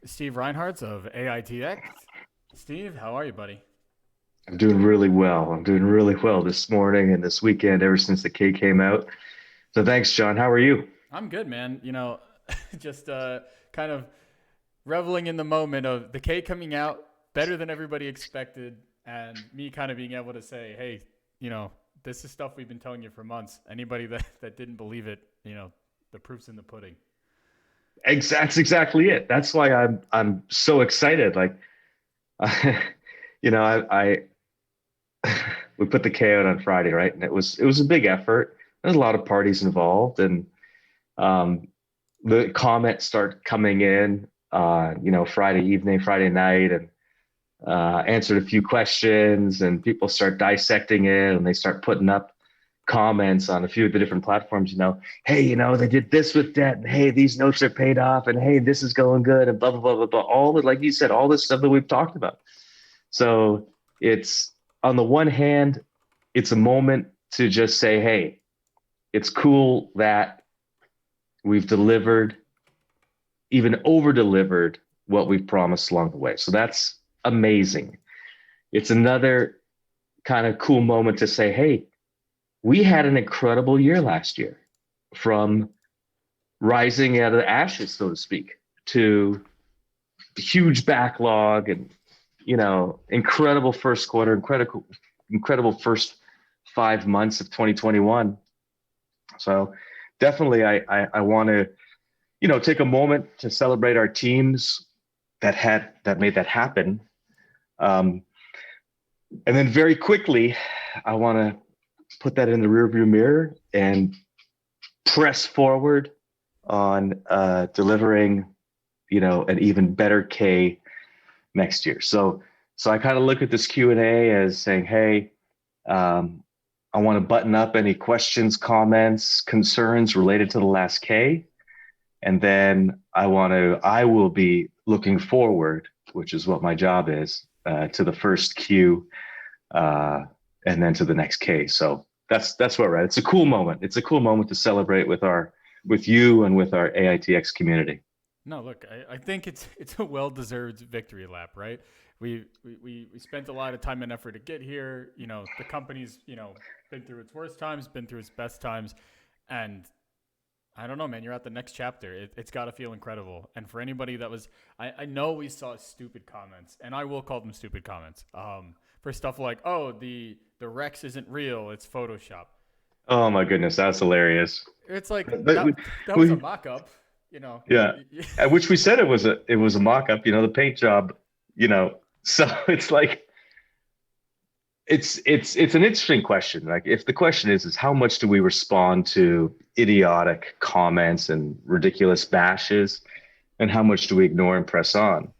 Steve Reinharz of AITX. Steve, how are you, buddy? I'm doing really well. I'm doing really well this morning and this weekend ever since the K came out. So thanks, John. How are you? I'm good, man. Just kind of reveling in the moment of the K coming out better than everybody expected, and me kind of being able to say, hey, this is stuff we've been telling you for months. Anybody that didn't believe it, the proof's in the pudding. That's exactly it. That's why I'm so excited. You know, we put the K out on Friday, right? And it was a big effort. There's a lot of parties involved, and um, the comments start coming in. Friday evening, Friday night, and answered a few questions, and people start dissecting it, and they start putting up comments on a few of the different platforms. Hey, they did this with debt, and hey, these notes are paid off, and hey, this is going good, and blah blah blah blah blah. All the like you said, all this stuff that we've talked about. So it's on the one hand, it's a moment to just say, hey, it's cool that we've delivered, even over delivered what we've promised along the way. So that's amazing. It's another kind of cool moment to say, hey, we had an incredible year last year, from rising out of the ashes, so to speak, to huge backlog and, incredible first quarter, incredible first 5 months of 2021. So definitely I want to, take a moment to celebrate our teams that made that happen. Um, and then very quickly, I want to put that in the rearview mirror and press forward on delivering, an even better K next year. So I kind of look at this Q&A as saying, hey, I want to button up any questions, comments, concerns related to the last K. And then I will be looking forward, which is what my job is, to the first Q, uh, and then to the next K. So that's where we're at. It's a cool moment. It's a cool moment to celebrate with you and with our AITX community. No, look, I think it's a well deserved victory lap, right? We spent a lot of time and effort to get here. The company's been through its worst times, been through its best times, and I don't know, man. You're at the next chapter. It's got to feel incredible. And for anybody that was, I know we saw stupid comments, and I will call them stupid comments. For stuff like, oh, the Rex isn't real, it's Photoshop. Oh my goodness, that's hilarious. It's like But that was a we mock-up, you know. yeah, at which we said it was a mock-up, the paint job, So it's like it's an interesting question. Like, if the question is how much do we respond to idiotic comments and ridiculous bashes, and how much do we ignore and press on?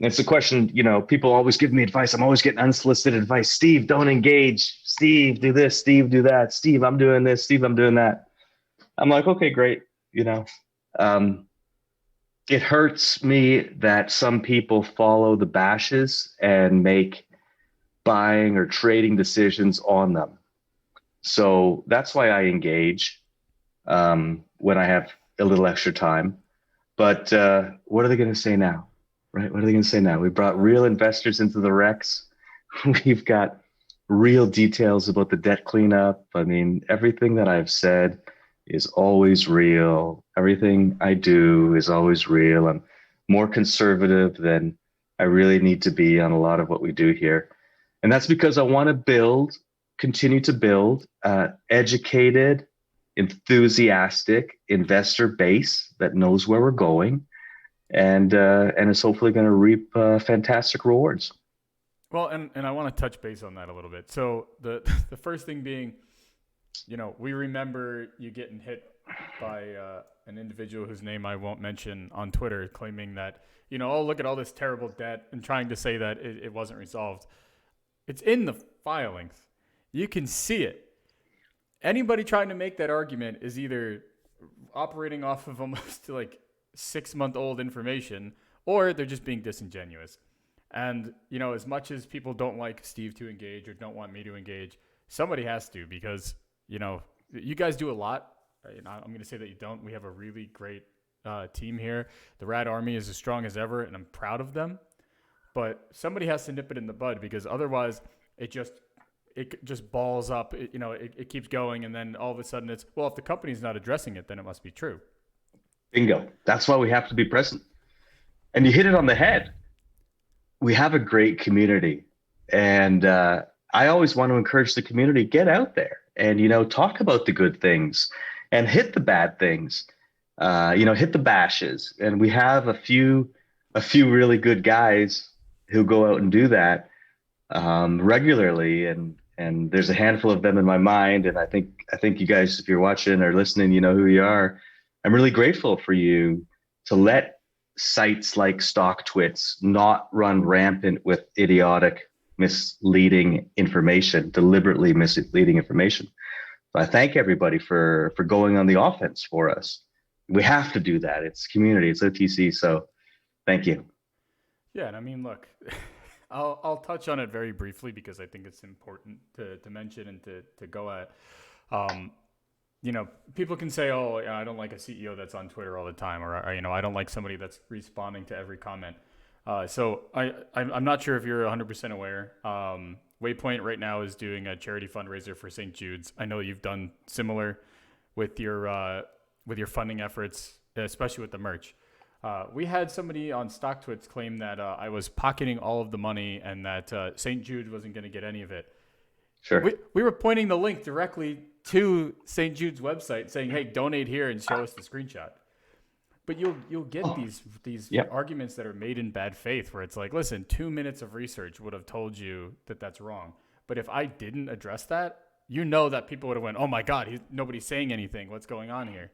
It's a question, people always give me advice. I'm always getting unsolicited advice. Steve, don't engage. Steve, do this. Steve, do that. Steve, I'm doing this. Steve, I'm doing that. I'm like, okay, great. Um, it hurts me that some people follow the bashes and make buying or trading decisions on them. So that's why I engage when I have a little extra time. But what are they going to say now? Right? What are they going to say now? We brought real investors into the Rex. We've got real details about the debt cleanup. I mean, everything that I've said is always real. Everything I do is always real. I'm more conservative than I really need to be on a lot of what we do here. And that's because I want to continue to build educated, enthusiastic investor base that knows where we're going, and is hopefully going to reap fantastic rewards. Well, and I want to touch base on that a little bit. So the the first thing being, we remember you getting hit by an individual whose name I won't mention on Twitter, claiming that oh, look at all this terrible debt, and trying to say that it wasn't resolved. It's in the filings. You can see it. Anybody trying to make that argument is either operating off of almost like 6 month old information, or they're just being disingenuous. And, as much as people don't like Steve to engage or don't want me to engage, somebody has to, because, you guys do a lot. I'm going to say that you don't. We have a really great team here. The Rad Army is as strong as ever, and I'm proud of them. But somebody has to nip it in the bud, because otherwise it just balls up. It keeps going, and then all of a sudden it's, well, if the company's not addressing it, then it must be true. Bingo. That's why we have to be present. And you hit it on the head. We have a great community, and I always want to encourage the community, get out there and talk about the good things and hit the bad things. Hit the bashes. And we have a few really good guys who go out and do that regularly, and there's a handful of them in my mind. And I think you guys, if you're watching or listening, you know who you are. I'm really grateful for you to let sites like StockTwits not run rampant with idiotic, misleading information, deliberately misleading information. So I thank everybody for going on the offense for us. We have to do that. It's community, it's OTC. So thank you. Yeah, and I mean, look, I'll touch on it very briefly because I think it's important to mention and to go at. People can say, oh, I don't like a CEO that's on Twitter all the time, or I don't like somebody that's responding to every comment. So I'm not sure if you're 100% aware. Waypoint right now is doing a charity fundraiser for St. Jude's. I know you've done similar with your funding efforts, especially with the merch. We had somebody on StockTwits claim that I was pocketing all of the money and that St. Jude wasn't going to get any of it. Sure. We were pointing the link directly to St. Jude's website saying, hey, donate here and show us the screenshot. But you'll get these arguments that are made in bad faith where it's like, listen, 2 minutes of research would have told you that that's wrong. But if I didn't address that, that people would have went, oh my God, nobody's saying anything. What's going on here?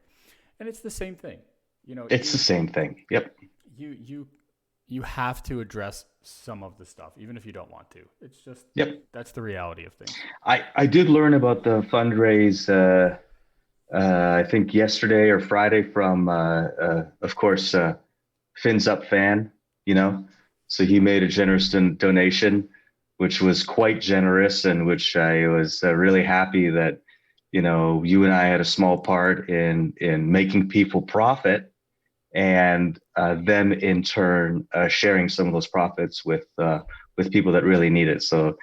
And it's the same thing. It's the same thing. Yep. You have to address some of the stuff, even if you don't want to. It's just, that's the reality of things. I did learn about the fundraise, I think yesterday or Friday from, of course, Fins Up fan, so he made a generous donation, which was quite generous, and which I was really happy that, you and I had a small part in making people profit, and them in turn sharing some of those profits with people that really need it. So,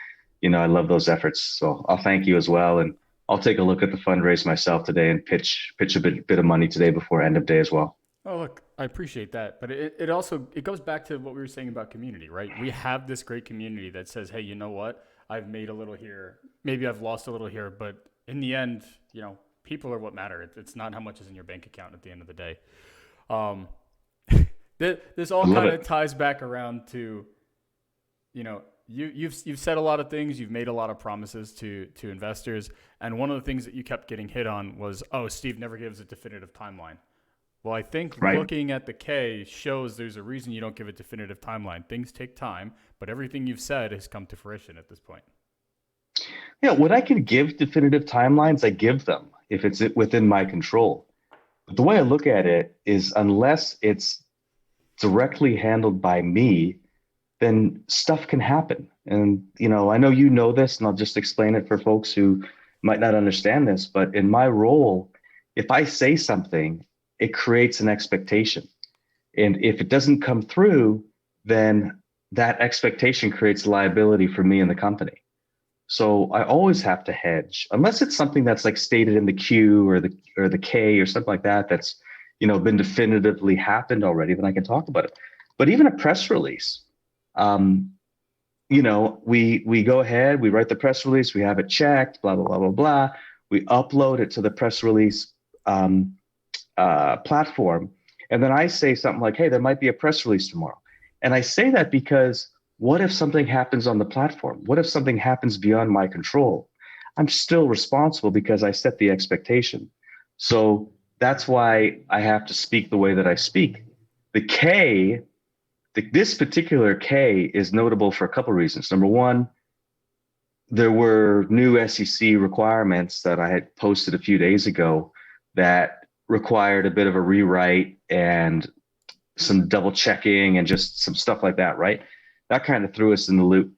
I love those efforts. So I'll thank you as well, and I'll take a look at the fundraise myself today and pitch a bit of money today before end of day as well. Oh, look, I appreciate that, but it also goes back to what we were saying about community, right? We have this great community that says, hey, you know what? I've made a little here, maybe I've lost a little here, but in the end, people are what matter. It's not how much is in your bank account at the end of the day. This all kind of ties back around to, you've said a lot of things, you've made a lot of promises to investors, and one of the things that you kept getting hit on was, oh, Steve never gives a definitive timeline. Well, I think looking at the K shows there's a reason you don't give a definitive timeline. Things take time, but everything you've said has come to fruition at this point. Yeah, when I can give definitive timelines, I give them if it's within my control. But the way I look at it is, unless it's directly handled by me, then stuff can happen. And, I know you know this, and I'll just explain it for folks who might not understand this, but in my role, if I say something, it creates an expectation. And if it doesn't come through, then that expectation creates liability for me and the company. So I always have to hedge, unless it's something that's like stated in the Q or the K or something like that, that's, been definitively happened already, then I can talk about it. But even a press release, we go ahead, we write the press release, we have it checked, blah, blah, blah, blah, blah. We upload it to the press release platform. And then I say something like, hey, there might be a press release tomorrow. And I say that because what if something happens on the platform? What if something happens beyond my control? I'm still responsible because I set the expectation. So that's why I have to speak the way that I speak. The K, this particular K is notable for a couple of reasons. Number one, there were new SEC requirements that I had posted a few days ago that required a bit of a rewrite and some double checking and just some stuff like that, right? That kind of threw us in the loop.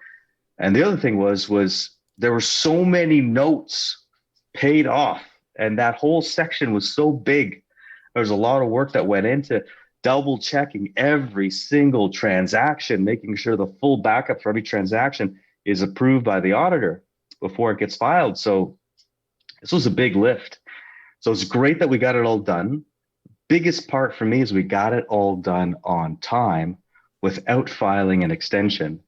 And the other thing was there were so many notes paid off, and that whole section was so big. There's a lot of work that went into double checking every single transaction, making sure the full backup for every transaction is approved by the auditor before it gets filed. So this was a big lift. So it's great that we got it all done. Biggest part for me is we got it all done on time without filing an extension.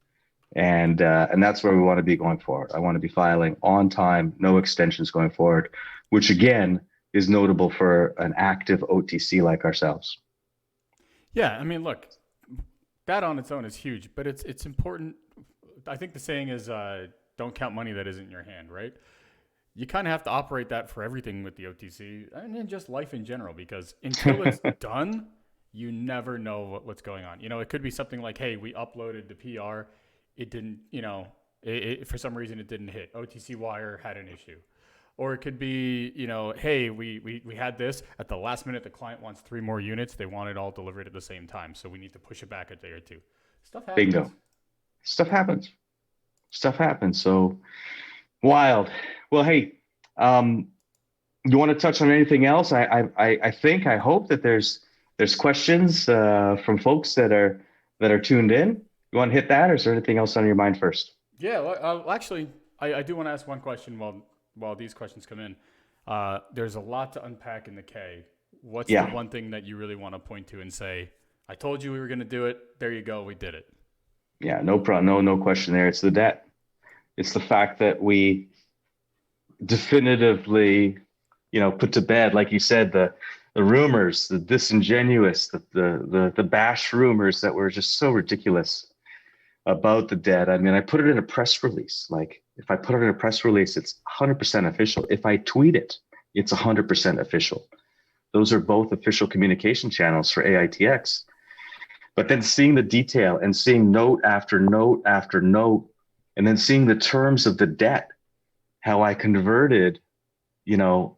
And that's where we want to be going forward. I want to be filing on time, no extensions going forward, which again is notable for an active OTC like ourselves. Yeah, I mean, look, that on its own is huge, but it's important. I think the saying is, "Don't count money that isn't in your hand," right? You kind of have to operate that for everything with the OTC and then just life in general, because until it's done, you never know what's going on. It could be something like, hey, we uploaded the PR, it didn't, for some reason it didn't hit. OTC Wire had an issue. Or it could be, hey, we had this at the last minute. The client wants 3 more units. They want it all delivered at the same time. So we need to push it back a day or two. Stuff happens. Bingo. Stuff happens. Stuff happens. So wild. Well, hey, you want to touch on anything else? I hope that there's questions from folks that are tuned in. You want to hit that, or is there anything else on your mind first? Yeah, well, actually, I do want to ask one question while these questions come in. There's a lot to unpack in the K. What's the one thing that you really want to point to and say, I told you we were going to do it. There you go. We did it. Yeah, no problem. No question there. It's the debt. It's the fact that we definitively, put to bed, like you said, the rumors, the disingenuous, the bash rumors that were just so ridiculous about the debt. I mean, I put it in a press release. Like, if I put it in a press release, it's 100% official. If I tweet it, it's 100% official. Those are both official communication channels for AITX. But then seeing the detail and seeing note after note after note, and then seeing the terms of the debt, how I converted,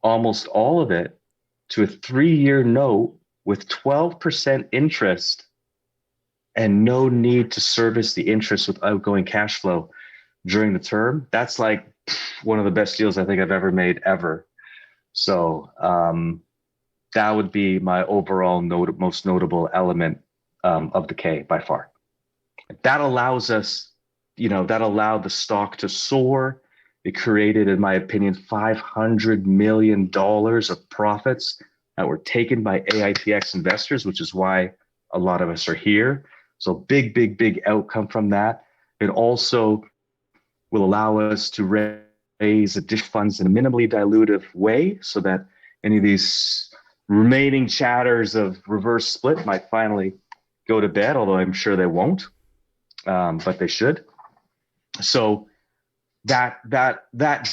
almost all of it to a 3-year note with 12% interest and no need to service the interest with outgoing cash flow during the term. That's like one of the best deals I think I've ever made ever. So that would be my overall most notable element of the K by far. That allows us, that allowed the stock to soar. It created, in my opinion, $500 million of profits that were taken by AITX investors, which is why a lot of us are here. So big outcome from that. It also will allow us to raise additional funds in a minimally dilutive way so that any of these remaining chatters of reverse split might finally go to bed, although I'm sure they won't, but they should. So that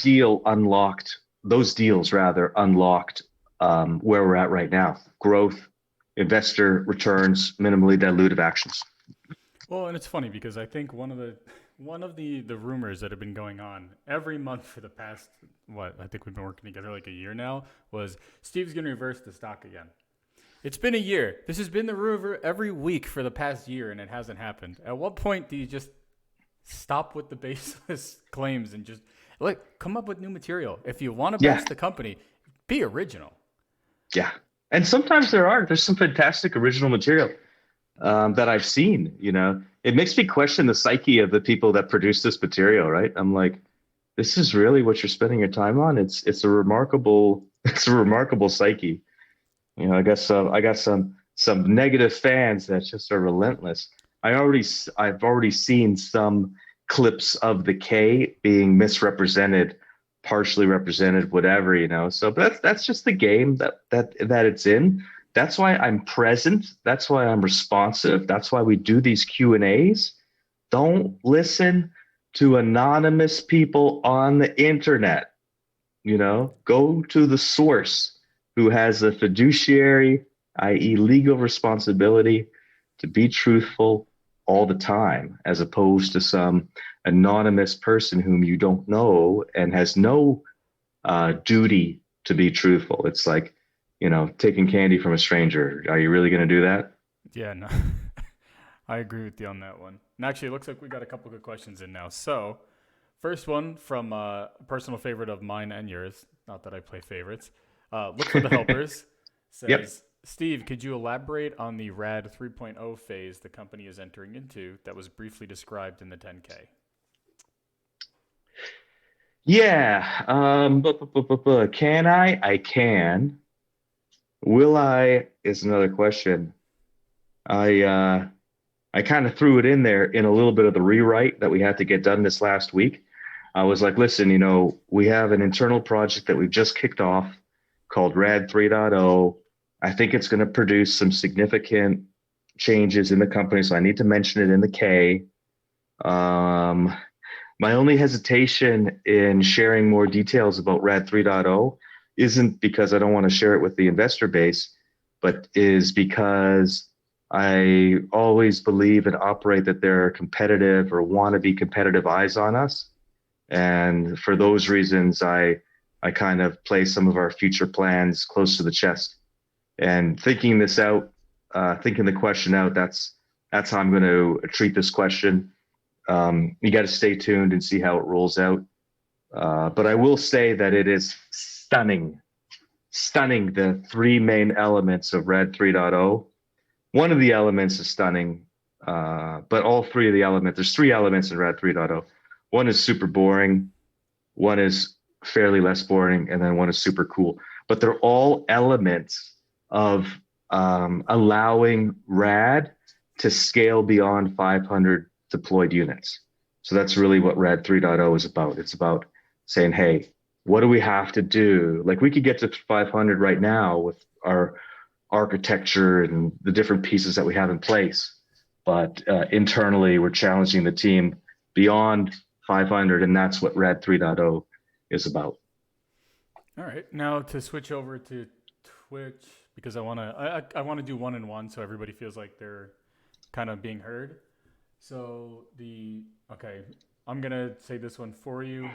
deal unlocked, those deals rather unlocked where we're at right now: growth, investor returns, minimally dilutive actions. Well, and it's funny because I think one of the rumors that have been going on every month for the past, I think we've been working together like a year now, was Steve's going to reverse the stock again. It's been a year. This has been the rumor every week for the past year, and it hasn't happened. At what point do you just stop with the baseless claims and just come up with new material? If you want to bash the company, be original. Yeah. And sometimes there's some fantastic original material that I've seen. It makes me question the psyche of the people that produce this material, right? I'm like, this is really what you're spending your time on. It's a remarkable psyche. I got some negative fans that just are relentless. I've already seen some clips of the K being misrepresented, partially represented, whatever. So but that's just the game that it's in. That's why I'm present. That's why I'm responsive. That's why we do these Q&As. Don't listen to anonymous people on the internet. Go to the source who has a fiduciary, i.e. legal responsibility to be truthful all the time, as opposed to some anonymous person whom you don't know and has no duty to be truthful. It's like, taking candy from a stranger. Are you really going to do that? Yeah, no. I agree with you on that one. And actually, it looks like we got a couple good questions in now. So, first one from a personal favorite of mine and yours. Not that I play favorites. Look for the helpers. Says, Yep. Steve, could you elaborate on the RAD 3.0 phase the company is entering into that was briefly described in the 10K? Yeah. Can I? I can. Will I? Is another question. I uh, I kind of threw it in there in a little bit of the rewrite that we had to get done this last week. I was like, listen, we have an internal project that we've just kicked off called RAD 3.0. I think it's going to produce some significant changes in the company, so I need to mention it in the K. Um, my only hesitation in sharing more details about RAD 3.0 isn't because I don't want to share it with the investor base, but is because I always believe and operate that there are competitive or want to be competitive eyes on us. And for those reasons, I kind of play some of our future plans close to the chest. And thinking this out, thinking the question out, that's how I'm going to treat this question. You got to stay tuned and see how it rolls out. But I will say that it is stunning, stunning the three main elements of RAD 3.0. One of the elements is stunning, but all three of the elements, there's three elements in RAD 3.0. One is super boring, one is fairly less boring, and then one is super cool. But they're all elements of allowing RAD to scale beyond 500 deployed units. So that's really what RAD 3.0 is about. It's about saying, hey, what do we have to do? Like we could get to 500 right now with our architecture and the different pieces that we have in place. But internally, we're challenging the team beyond 500, and that's what RAD 3.0 is about. All right. Now to switch over to Twitch because I want to do one and one so everybody feels like they're kind of being heard. So okay, I'm gonna say this one for you.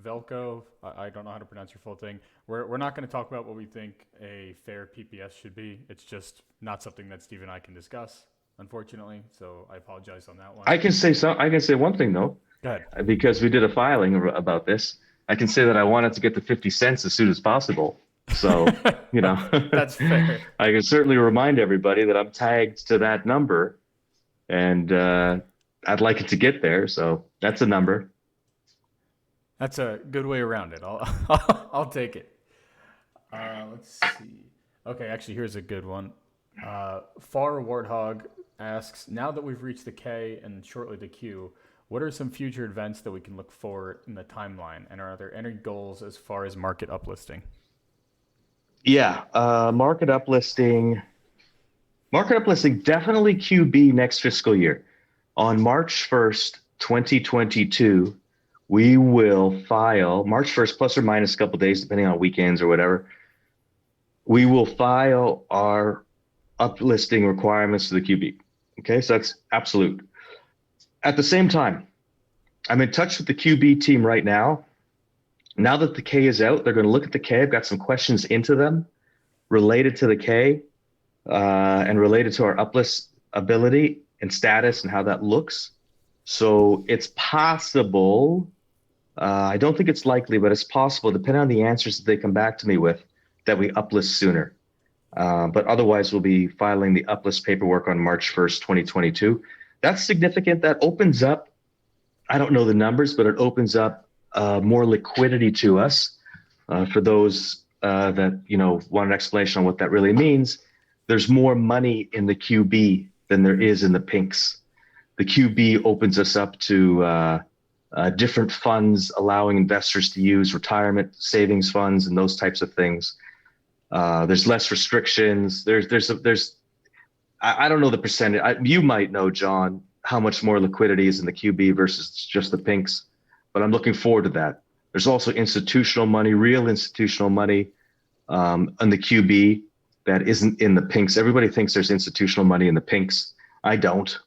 Velco, I don't know how to pronounce your full thing. We're not going to talk about what we think a fair PPS should be. It's just not something that Steve and I can discuss, unfortunately. So I apologize on that one. I can say one thing though, Go ahead. because we did a filing about this. I can say that I wanted to get to 50 cents as soon as possible. So, That's fair. I can certainly remind everybody that I'm tagged to that number, and I'd like it to get there. So that's a number. That's a good way around it. I'll take it. Let's see. Okay, actually, here's a good one. Far Warthog asks, now that we've reached the K and shortly the Q, what are some future events that we can look for in the timeline? And are there any goals as far as market uplisting? Yeah, market uplisting. Market uplisting definitely QB next fiscal year. On March 1st, 2022, we will file March 1st, plus or minus a couple days, depending on weekends or whatever. We will file our uplisting requirements to the QB. Okay, so that's absolute. At the same time, I'm in touch with the QB team right now. Now that the K is out, they're going to look at the K. I've got some questions into them related to the K and related to our uplist ability and status and how that looks. So it's possible, I don't think it's likely, but it's possible, depending on the answers that they come back to me with, that we uplist sooner. But otherwise, we'll be filing the uplist paperwork on March 1st, 2022. That's significant. That opens up, I don't know the numbers, but it opens up more liquidity to us. For those that want an explanation on what that really means, there's more money in the QB than there is in the pinks. The QB opens us up to different funds, allowing investors to use retirement savings funds and those types of things. There's less restrictions. I don't know the percentage. You might know, John, how much more liquidity is in the QB versus just the pinks, but I'm looking forward to that. There's also institutional money, real institutional money in the QB that isn't in the pinks. Everybody thinks there's institutional money in the pinks. I don't.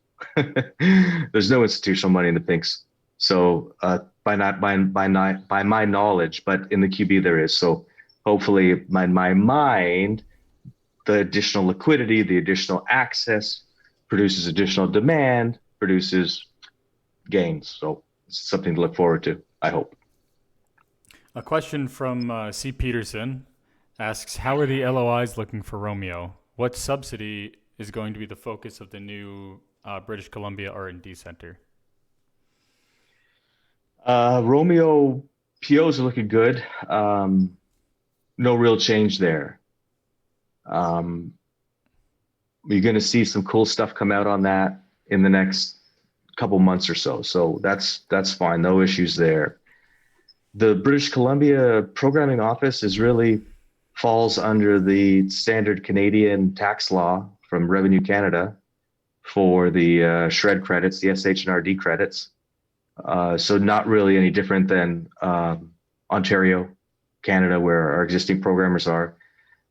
There's no institutional money in the pinks. So by my knowledge, but in the QB there is. So hopefully, in my mind, the additional liquidity, the additional access produces additional demand, produces gains. So it's something to look forward to, I hope. A question from C. Peterson asks, how are the LOIs looking for Romeo? What subsidy is going to be the focus of the new British Columbia R&D Center? Romeo POs are looking good. No real change there. Um, you're going to see some cool stuff come out on that in the next couple months or so. So that's fine. No issues there. The British Columbia Programming Office is really falls under the standard Canadian tax law from Revenue Canada for the SR&ED credits, the SH and RD credits. So not really any different than Ontario, Canada, where our existing programmers are.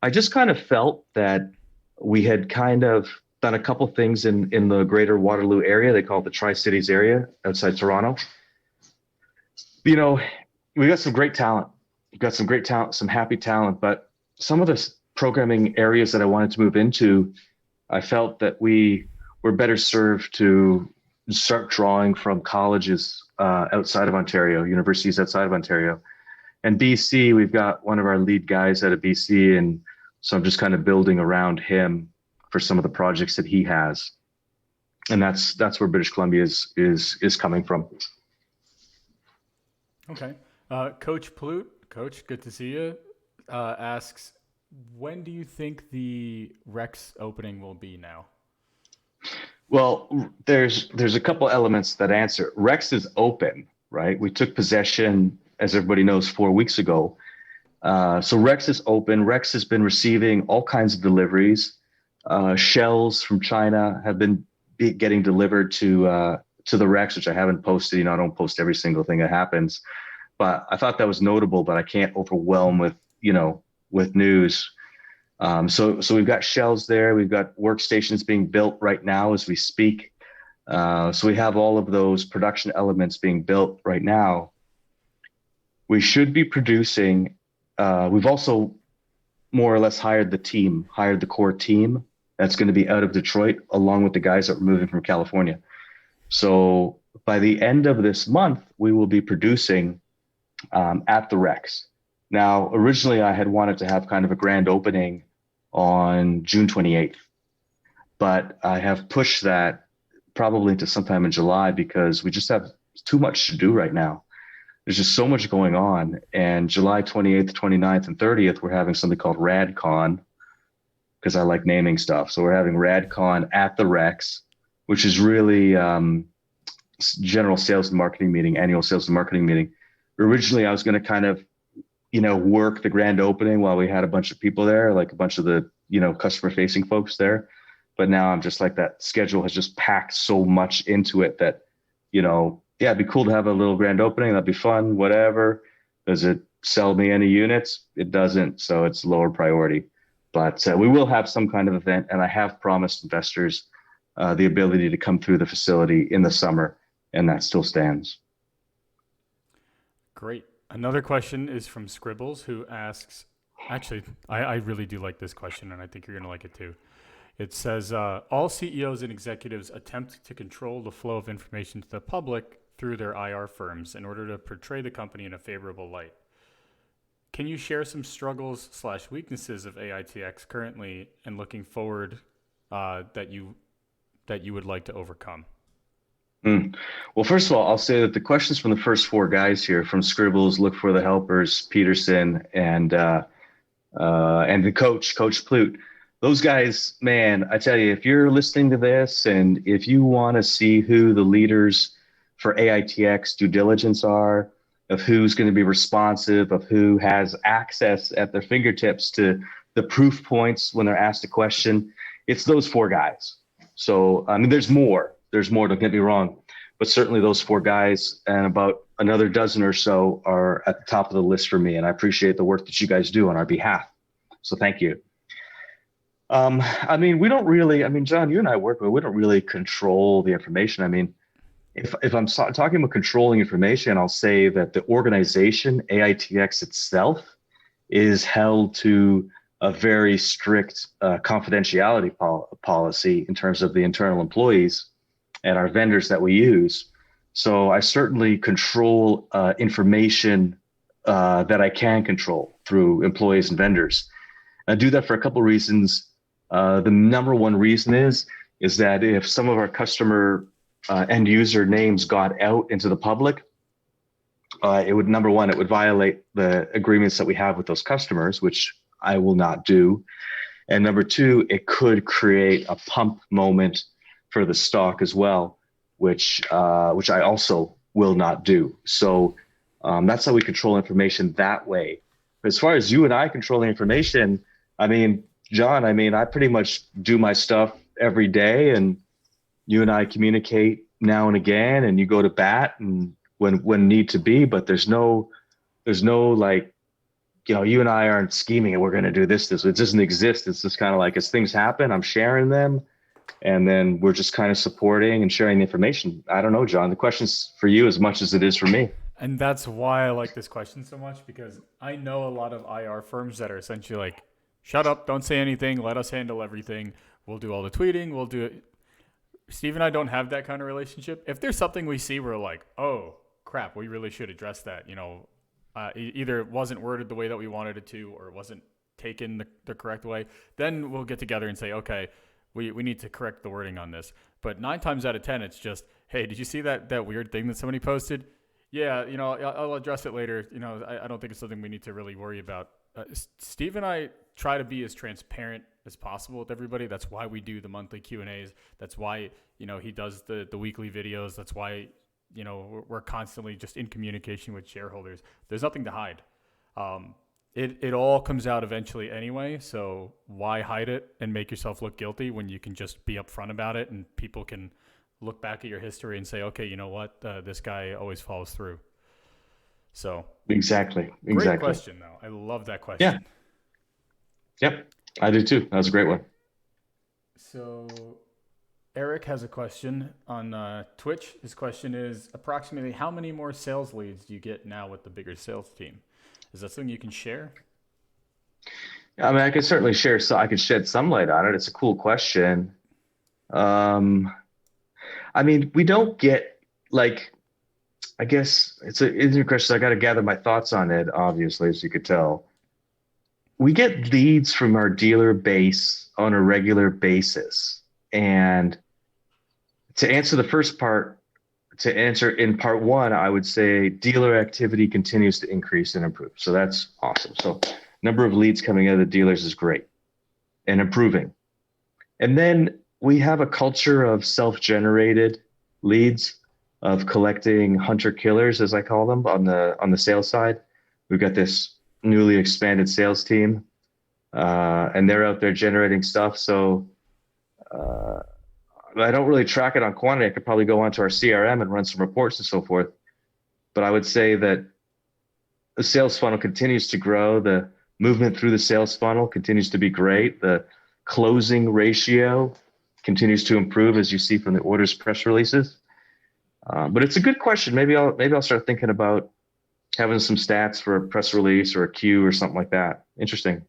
I just kind of felt that we had kind of done a couple things in the greater Waterloo area. They call it the Tri-Cities area outside Toronto. You know, we got some great talent. We've got some great talent, some happy talent, but some of the programming areas that I wanted to move into, I felt that we were better served to start drawing from colleges outside of Ontario, universities outside of Ontario. And BC, we've got one of our lead guys out of BC, and so I'm just kind of building around him for some of the projects that he has. And that's where British Columbia is coming from. Okay. Coach Plute, Coach, good to see you, asks, when do you think the Rex opening will be now? Well, there's a couple elements that answer. Rex is open, right? We took possession, as everybody knows, 4 weeks ago. So Rex is open. Rex has been receiving all kinds of deliveries. Shells from China have been getting delivered to the Rex, which I haven't posted. I don't post every single thing that happens, but I thought that was notable. But I can't overwhelm with news. So we've got shells there. We've got workstations being built right now as we speak. So we have all of those production elements being built right now. We should be producing. We've also more or less hired the core team that's going to be out of Detroit, along with the guys that were moving from California. So by the end of this month, we will be producing at the Rex. Now, originally I had wanted to have kind of a grand opening on June 28th, but I have pushed that probably into sometime in July because we just have too much to do right now. There's just so much going on. And July 28th, 29th, and 30th, we're having something called RadCon, because I like naming stuff. So we're having RadCon at the Rex, which is really general sales and marketing meeting, annual sales and marketing meeting. Originally, I was going to kind of, work the grand opening while we had a bunch of people there, like a bunch of the, customer facing folks there. But now I'm just like, that schedule has just packed so much into it that, it'd be cool to have a little grand opening. That'd be fun, whatever. Does it sell me any units? It doesn't. So it's lower priority. But we will have some kind of event. And I have promised investors the ability to come through the facility in the summer. And that still stands. Great. Another question is from Scribbles, who asks, actually, I really do like this question, and I think you're going to like it too. It says, all CEOs and executives attempt to control the flow of information to the public through their IR firms in order to portray the company in a favorable light. Can you share some struggles/weaknesses of AITX currently and looking forward that you would like to overcome? Well, first of all, I'll say that the questions from the first four guys here, from Scribbles, Look for the Helpers, Peterson, and the Coach Plute, those guys, man, I tell you, if you're listening to this and if you want to see who the leaders for AITX Due Diligence are, of who's going to be responsive, of who has access at their fingertips to the proof points when they're asked a question, it's those four guys. So, I mean, there's more, don't get me wrong, but certainly those four guys and about another dozen or so are at the top of the list for me. And I appreciate the work that you guys do on our behalf. So thank you. I mean, we don't really, John, you and I work, but we don't really control the information. I mean, if I'm talking about controlling information, I'll say that the organization, AITX itself, is held to a very strict confidentiality policy in terms of the internal employees and our vendors that we use. So I certainly control information that I can control through employees and vendors. I do that for a couple reasons. The number one reason is that if some of our customer end user names got out into the public, it would, number one, it would violate the agreements that we have with those customers, which I will not do. And number two, it could create a pump moment for the stock as well, which I also will not do. So that's how we control information that way. But as far as you and I controlling information, I mean, John, I pretty much do my stuff every day, and you and I communicate now and again, and you go to bat and when need to be, but there's no like, you and I aren't scheming and we're going to do this. It doesn't exist. It's just kind of like, as things happen, I'm sharing them, and then we're just kind of supporting and sharing the information. I don't know, John, the question's for you as much as it is for me. And that's why I like this question so much, because I know a lot of IR firms that are essentially like, shut up, don't say anything, let us handle everything. We'll do all the tweeting, we'll do it. Steve and I don't have that kind of relationship. If there's something we see, we're like, oh crap, we really should address that. Either it wasn't worded the way that we wanted it to, or it wasn't taken the correct way. Then we'll get together and say, okay, we need to correct the wording on this. But 9 times out of 10, it's just, hey, did you see that weird thing that somebody posted? Yeah, I'll address it later. I don't think it's something we need to really worry about. Steve and I try to be as transparent as possible with everybody. That's why we do the monthly Q&As. That's why, he does the weekly videos. That's why, we're constantly just in communication with shareholders. There's nothing to hide. It all comes out eventually anyway. So why hide it and make yourself look guilty when you can just be upfront about it, and people can look back at your history and say, okay, you know what? This guy always follows through. So Exactly. great question though. I love that question. Yeah. Yep. I do too. That was a great one. So Eric has a question on Twitch. His question is, approximately how many more sales leads do you get now with the bigger sales team? Is that something you can share? I could certainly share, so I could shed some light on it. It's a cool question. We don't get, like, I guess it's an interesting question. So I got to gather my thoughts on it, obviously, as you could tell. We get leads from our dealer base on a regular basis. And to answer the first part, to answer in part one, I would say dealer activity continues to increase and improve. So that's awesome. So number of leads coming out of the dealers is great and improving. And then we have a culture of self-generated leads, of collecting hunter killers, as I call them, on the sales side. We've got this newly expanded sales team, and they're out there generating stuff. So I don't really track it on quantity. I could probably go onto our CRM and run some reports and so forth. But I would say that the sales funnel continues to grow. The movement through the sales funnel continues to be great. The closing ratio continues to improve, as you see from the orders press releases. But it's a good question. Maybe I'll start thinking about having some stats for a press release or a Q or something like that. Interesting.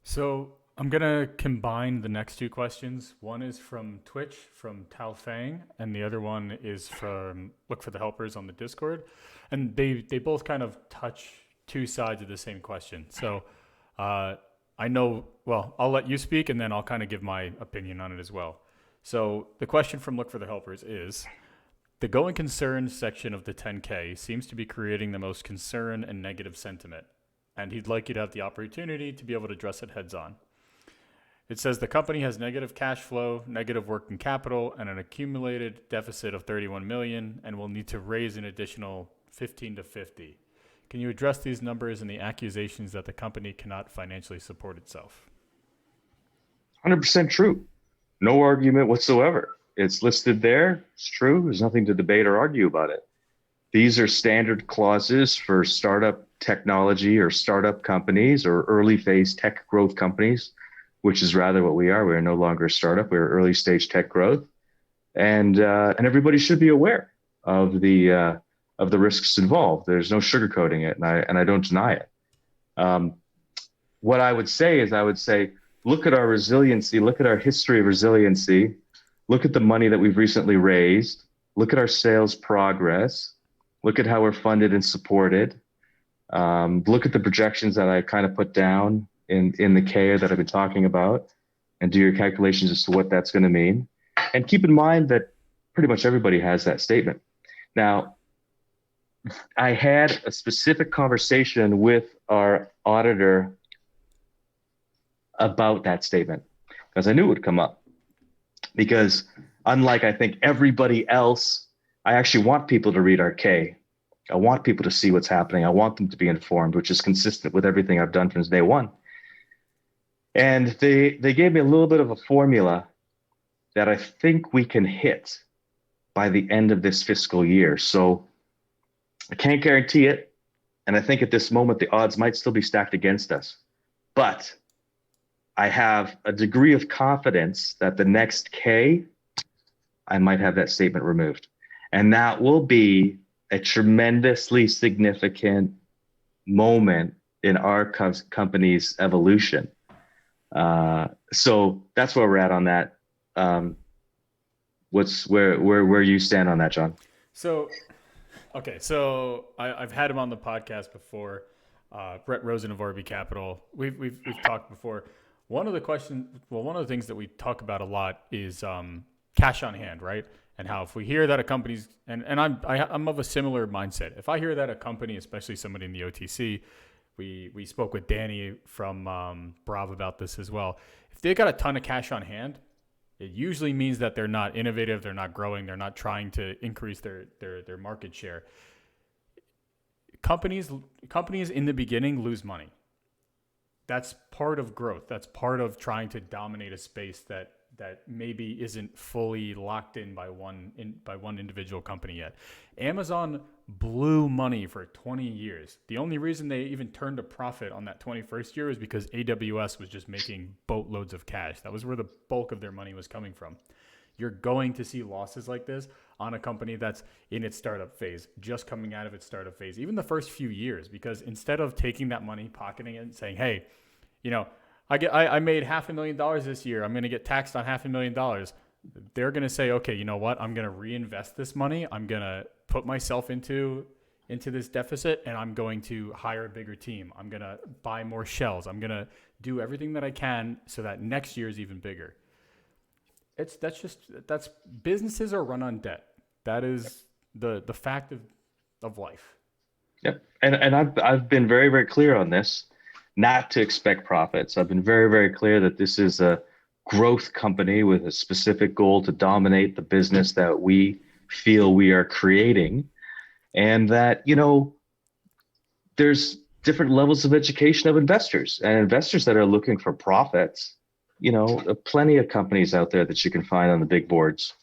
So I'm going to combine the next 2 questions. One is from Twitch, from Tao Fang, and the other one is from Look for the Helpers on the Discord. And they both kind of touch 2 sides of the same question. So I know, well, I'll let you speak, and then I'll kind of give my opinion on it as well. So the question from Look for the Helpers is, the going concern section of the 10K seems to be creating the most concern and negative sentiment, and he'd like you to have the opportunity to be able to address it heads on. It says the company has negative cash flow, negative working capital, and an accumulated deficit of 31 million, and will need to raise an additional 15 to 50. Can you address these numbers and the accusations that the company cannot financially support itself? 100% true. No argument whatsoever. It's listed there. It's true. There's nothing to debate or argue about it. These are standard clauses for startup technology or startup companies or early phase tech growth companies, which is rather what we are. We are no longer a startup. We're early stage tech growth. And everybody should be aware of the risks involved. There's no sugarcoating it, and I don't deny it. What I would say is, look at our resiliency, look at our history of resiliency, look at the money that we've recently raised, look at our sales progress, look at how we're funded and supported, look at the projections that I kind of put down in the K that I've been talking about, and do your calculations as to what that's going to mean. And keep in mind that pretty much everybody has that statement. Now, I had a specific conversation with our auditor about that statement because I knew it would come up. Because unlike I think everybody else, I actually want people to read our K. I want people to see what's happening. I want them to be informed, which is consistent with everything I've done since day one. And they gave me a little bit of a formula that I think we can hit by the end of this fiscal year. So I can't guarantee it. And I think at this moment, the odds might still be stacked against us. But I have a degree of confidence that the next K, I might have that statement removed. And that will be a tremendously significant moment in our company's evolution. So that's where we're at on that. Where you stand on that, John? So, okay, so I've had him on the podcast before. Brett Rosen of RB Capital. We've talked before. One of the things that we talk about a lot is cash on hand, right? And how if we hear that a company's, and I'm of a similar mindset. If I hear that a company, especially somebody in the OTC, we spoke with Danny from Brav about this as well. If they got a ton of cash on hand, it usually means that they're not innovative, they're not growing, they're not trying to increase their market share. Companies in the beginning lose money. That's part of growth. That's part of trying to dominate a space that maybe isn't fully locked in by one individual company yet. Amazon blew money for 20 years. The only reason they even turned a profit on that 21st year was because AWS was just making boatloads of cash. That was where the bulk of their money was coming from. You're going to see losses like this on a company that's in its startup phase, just coming out of its startup phase, even the first few years, because instead of taking that money, pocketing it and saying, hey, I made $500,000 this year, I'm going to get taxed on $500,000. They're going to say, okay, you know what? I'm going to reinvest this money. I'm going to put myself into this deficit, and I'm going to hire a bigger team. I'm going to buy more shells. I'm going to do everything that I can so that next year is even bigger. That's businesses are run on debt. That is the fact of life. Yep. And I've been very, very clear on this, not to expect profits. I've been very, very clear that this is a growth company with a specific goal to dominate the business that we feel we are creating. And that, there's different levels of education of investors, and investors that are looking for profits. Plenty of companies out there that you can find on the big boards.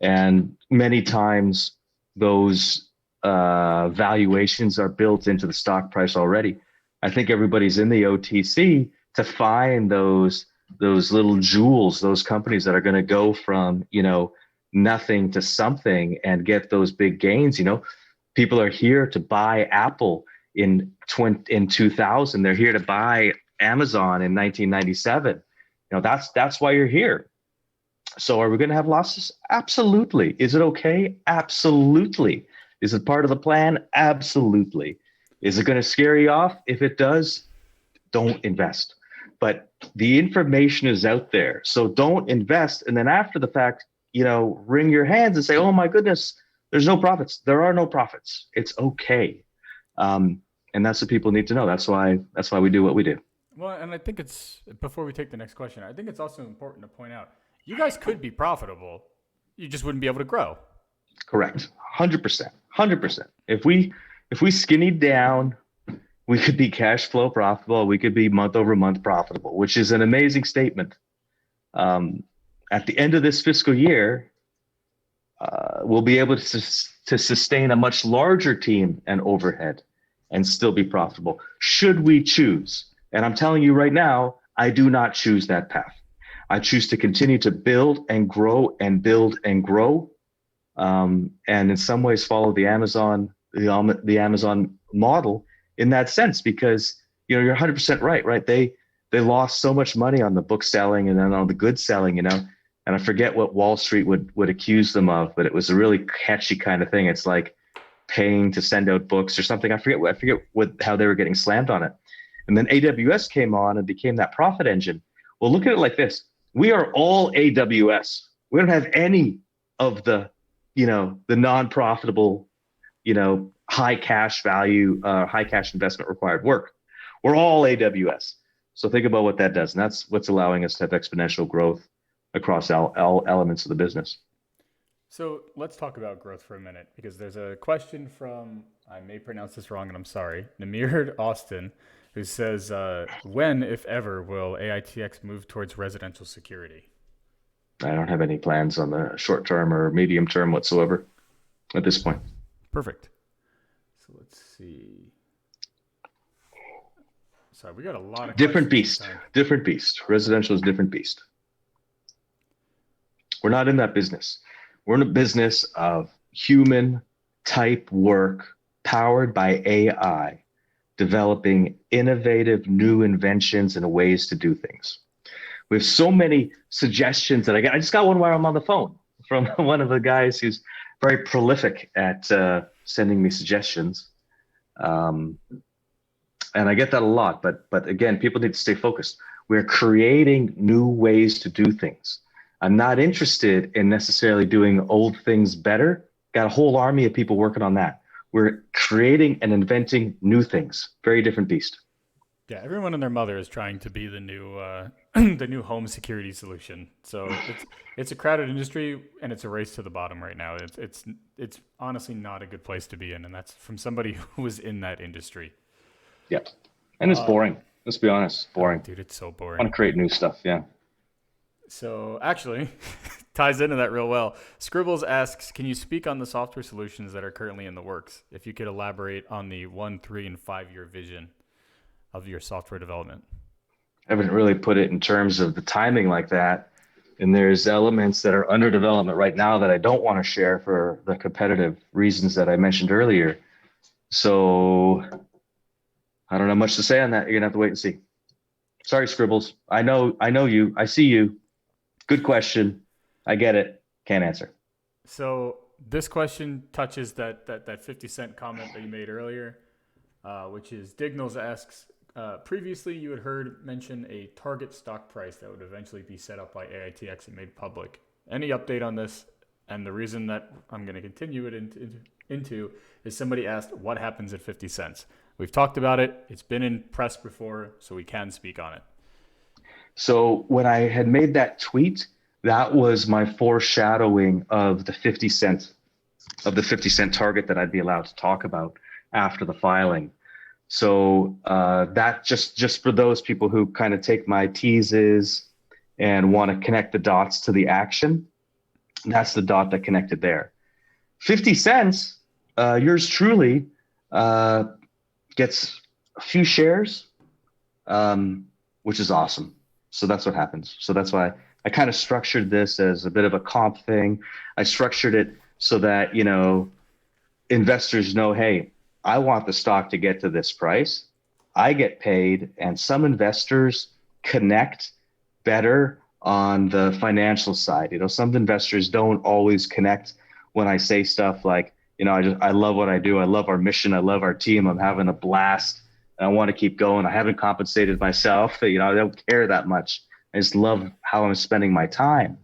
And many times those valuations are built into the stock price already. I think everybody's in the OTC to find those little jewels, those companies that are going to go from, nothing to something and get those big gains. People are here to buy Apple in 2000. They're here to buy Amazon in 1997. That's why you're here. So are we going to have losses? Absolutely. Is it okay? Absolutely. Is it part of the plan? Absolutely. Is it going to scare you off? If it does, don't invest. But the information is out there. So don't invest. And then after the fact, wring your hands and say, oh my goodness, there's no profits. There are no profits. It's okay. And that's what people need to know. That's why we do what we do. Well, and I think before we take the next question, I think it's also important to point out, you guys could be profitable. You just wouldn't be able to grow. Correct. 100%. 100%. If we skinnied down, we could be cash flow profitable. We could be month over month profitable, which is an amazing statement. At the end of this fiscal year, we'll be able to sustain a much larger team and overhead and still be profitable, should we choose. And I'm telling you right now, I do not choose that path. I choose to continue to build and grow and build and grow, and in some ways follow the Amazon model in that sense, because you're 100% right. They lost so much money on the book selling and then on the good selling, and I forget what Wall Street would accuse them of, but it was a really catchy kind of thing. It's like paying to send out books or something. I forget how they were getting slammed on it. And then AWS came on and became that profit engine. Well, look at it like this. We are all AWS. We don't have any of the, the non-profitable, high cash value, high cash investment required work. We're all AWS. So think about what that does. And that's what's allowing us to have exponential growth across all elements of the business. So let's talk about growth for a minute, because there's a question from, I may pronounce this wrong and I'm sorry, Namir Austin, who says, when, if ever, will AITX move towards residential security? I don't have any plans on the short term or medium term whatsoever at this point. Perfect. So let's see. Sorry, we got a lot of different beast. Residential is different beast. We're not in that business. We're in a business of human type work powered by AI, developing innovative new inventions and ways to do things. We have so many suggestions that I just got one while I'm on the phone from one of the guys who's very prolific at sending me suggestions. And I get that a lot, but again, people need to stay focused. We're creating new ways to do things. I'm not interested in necessarily doing old things better. Got a whole army of people working on that. We're creating and inventing new things. Very different beast. Yeah, everyone and their mother is trying to be the new the new home security solution. So it's a crowded industry and it's a race to the bottom right now. It's honestly not a good place to be in, and that's from somebody who was in that industry. Yeah, and it's boring. Let's be honest, boring. Dude, it's so boring. I want to create new stuff. Yeah. So actually, ties into that real well. Scribbles asks, can you speak on the software solutions that are currently in the works? If you could elaborate on the 1, 3, and 5 year vision of your software development. I haven't really put it in terms of the timing like that. And there's elements that are under development right now that I don't want to share for the competitive reasons that I mentioned earlier. So I don't have much to say on that. You're gonna have to wait and see. Sorry, Scribbles. I know you. I see you. Good question. I get it. Can't answer. So this question touches that 50-cent comment that you made earlier, which is Dignals asks, previously you had heard mention a target stock price that would eventually be set up by AITX and made public. Any update on this? And the reason that I'm going to continue it into is somebody asked what happens at 50 cents. We've talked about it. It's been in press before, so we can speak on it. So when I had made that tweet, that was my foreshadowing of the 50 cent target that I'd be allowed to talk about after the filing. So that just for those people who kind of take my teases and want to connect the dots to the action, that's the dot that connected there. 50 cents, yours truly gets a few shares, which is awesome. So that's what happens. So that's why I kind of structured this as a bit of a comp thing. I structured it so that, investors know, hey, I want the stock to get to this price. I get paid, and some investors connect better on the financial side. Some investors don't always connect when I say stuff like, I love what I do. I love our mission. I love our team. I'm having a blast. I want to keep going. I haven't compensated myself. I don't care that much. I just love how I'm spending my time.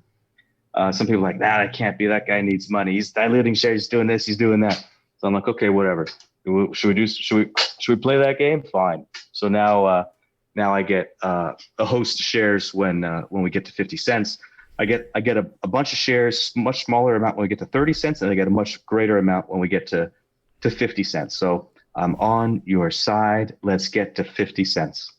Some people are like, I can't be. That guy needs money. He's diluting shares. He's doing this. He's doing that. So I'm like, okay, whatever. Should we play that game? Fine. So now I get a host of shares when we get to 50 cents. I get a bunch of shares, much smaller amount when we get to 30 cents, and I get a much greater amount when we get to 50 cents. So I'm on your side. Let's get to 50 cents.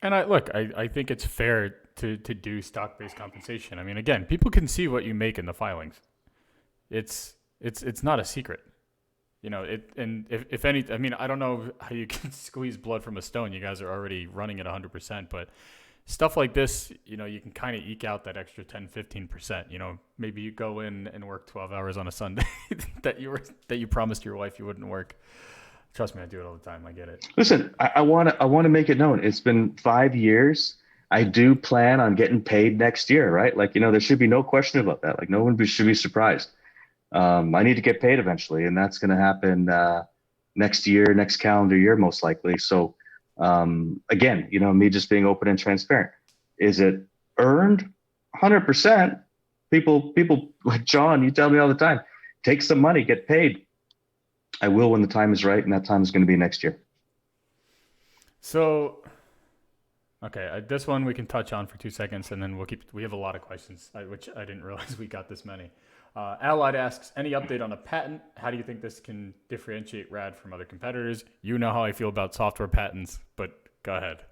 And I think it's fair to do stock-based compensation. I mean, again, people can see what you make in the filings. It's not a secret. And if any, I mean, I don't know how you can squeeze blood from a stone. You guys are already running at 100%, but stuff like this, you can kind of eke out that extra 10, 15%. Maybe you go in and work 12 hours on a Sunday that you promised your wife you wouldn't work. Trust me, I do it all the time. I get it. Listen, I want to make it known. It's been 5 years. I do plan on getting paid next year, right? There should be no question about that. No one should be surprised. I need to get paid eventually, and that's going to happen next year, next calendar year, most likely. So Again, me just being open and transparent. Is it earned? 100%. People like John, you tell me all the time, take some money, get paid. I will when the time is right, and that time is going to be next year. So, okay, this one we can touch on for 2 seconds, and then we have a lot of questions, which I didn't realize we got this many. Allied asks, any update on a patent? How do you think this can differentiate RAD from other competitors? You know how I feel about software patents, but go ahead.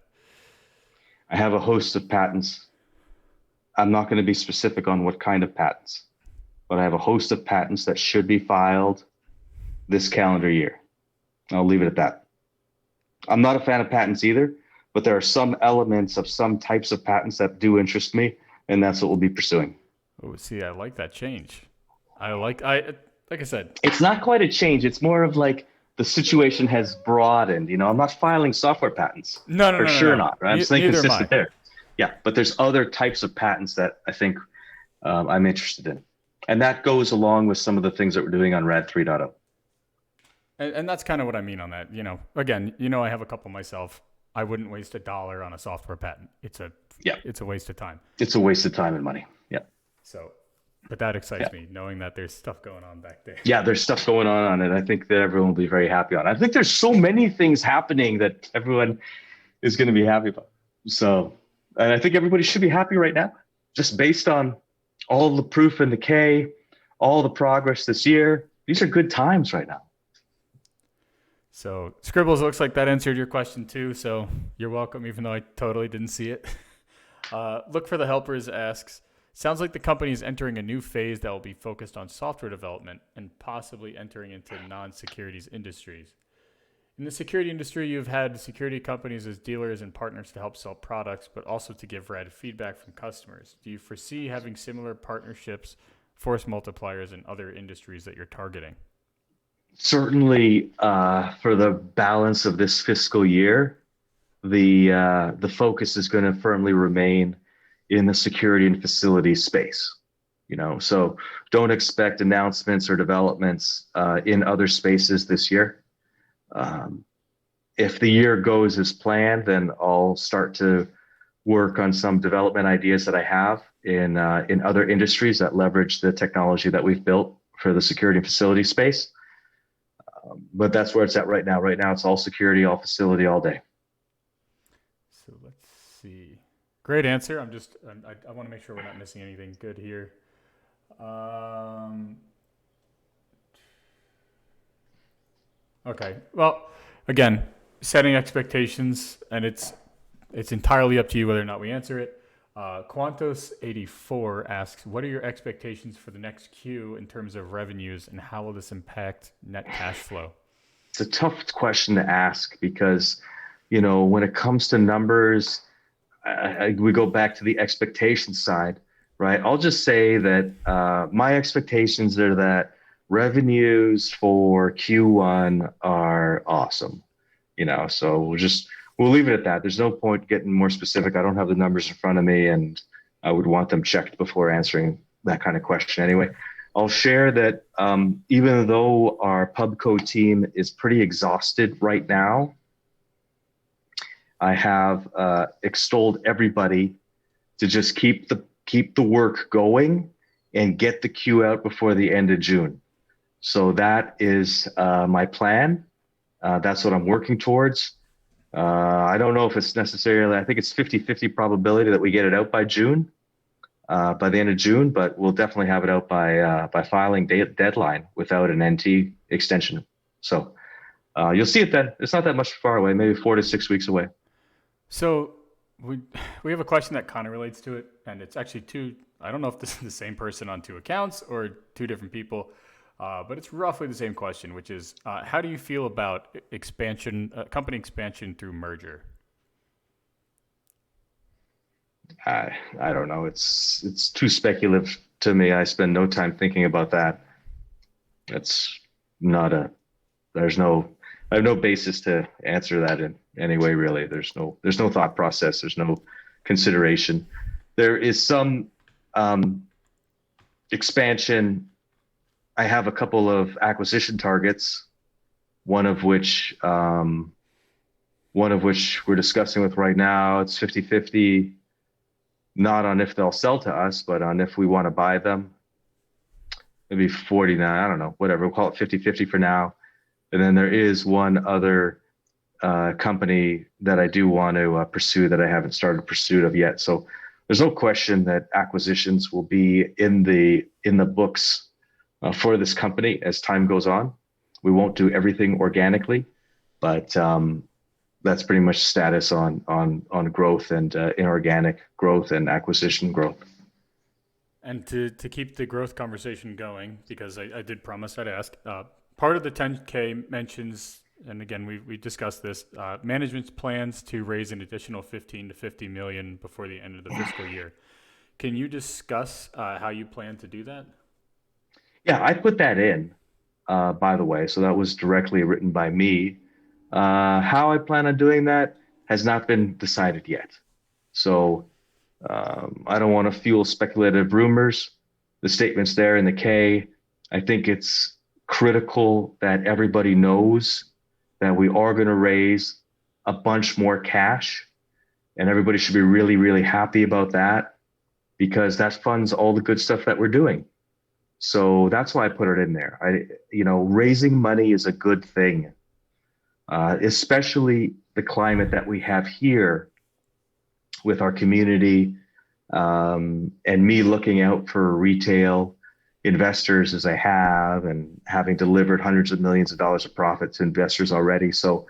I have a host of patents. I'm not going to be specific on what kind of patents, but I have a host of patents that should be filed this calendar year. I'll leave it at that. I'm not a fan of patents either, but there are some elements of some types of patents that do interest me, and that's what we'll be pursuing. Oh, see, I like that change. Like I said, it's not quite a change. It's more of like the situation has broadened. I'm not filing software patents. No, for sure no. not. Right? I'm staying consistent there. Yeah, but there's other types of patents that I think I'm interested in, and that goes along with some of the things that we're doing on RAD 3.0. And that's kind of what I mean on that. Again, I have a couple myself. I wouldn't waste $1 on a software patent. It's a waste of time. It's a waste of time and money. Yeah. So, but that excites me, knowing that there's stuff going on back there. Yeah, there's stuff going on it. I think that everyone will be very happy on. I think there's so many things happening that everyone is going to be happy about. So, and I think everybody should be happy right now, just based on all the proof in the K, all the progress this year. These are good times right now. So Scribbles, looks like that answered your question too. So you're welcome, even though I totally didn't see it. Look for the Helpers asks, sounds like the company is entering a new phase that will be focused on software development and possibly entering into non-securities industries. In the security industry, you've had security companies as dealers and partners to help sell products, but also to give RAD feedback from customers. Do you foresee having similar partnerships, force multipliers in other industries that you're targeting? Certainly, for the balance of this fiscal year, the focus is going to firmly remain in the security and facilities space. So don't expect announcements or developments in other spaces this year. If the year goes as planned, then I'll start to work on some development ideas that I have in other industries that leverage the technology that we've built for the security and facility space. But that's where it's at right now. Right now, it's all security, all facility, all day. So let's see. Great answer. I want to make sure we're not missing anything good here. Okay. Well, again, setting expectations, and it's entirely up to you whether or not we answer it. Quantos84 asks, what are your expectations for the next Q in terms of revenues, and how will this impact net cash flow? It's a tough question to ask because, when it comes to numbers, we go back to the expectation side, right? I'll just say that my expectations are that revenues for Q1 are awesome, so we'll leave it at that. There's no point getting more specific. I don't have the numbers in front of me, and I would want them checked before answering that kind of question anyway. I'll share that even though our Pubco team is pretty exhausted right now, I have extolled everybody to just keep the work going and get the queue out before the end of June. So that is my plan. That's what I'm working towards. I don't know if it's necessarily, I think it's 50-50 probability that we get it out by June, by the end of June, but we'll definitely have it out by filing deadline without an NT extension. So you'll see it then. It's not that much far away, maybe 4 to 6 weeks away. So we have a question that kind of relates to it, and it's actually I don't know if this is the same person on two accounts or two different people. But it's roughly the same question, which is, how do you feel about company expansion through merger? I don't know. It's too speculative to me. I spend no time thinking about that. It's not I have no basis to answer that in any way, really. There's no thought process. There's no consideration. There is some expansion. I have a couple of acquisition targets, one of which one of which we're discussing with right now. It's 50-50, not on if they'll sell to us, but on if we want to buy them. Maybe 49, I don't know, whatever. We'll call it 50-50 for now. And then there is one other company that I do want to pursue that I haven't started pursuit of yet. So there's no question that acquisitions will be in the books for this company as time goes on. We won't do everything organically, but that's pretty much status on growth and inorganic growth and acquisition growth. And to keep the growth conversation going, because I did promise I'd ask, part of the 10K mentions, and again, we discussed this, management's plans to raise an additional 15 to 50 million before the end of the fiscal year. Can you discuss how you plan to do that? Yeah, I put that in, by the way. So that was directly written by me. How I plan on doing that has not been decided yet. So I don't want to fuel speculative rumors. The statement's there in the K. I think it's critical that everybody knows that we are going to raise a bunch more cash, and everybody should be really, really happy about that because that funds all the good stuff that we're doing. So that's why I put it in there. Raising money is a good thing, especially the climate that we have here with our community, and me looking out for retail investors as I have, and having delivered hundreds of millions of dollars of profit to investors already. So,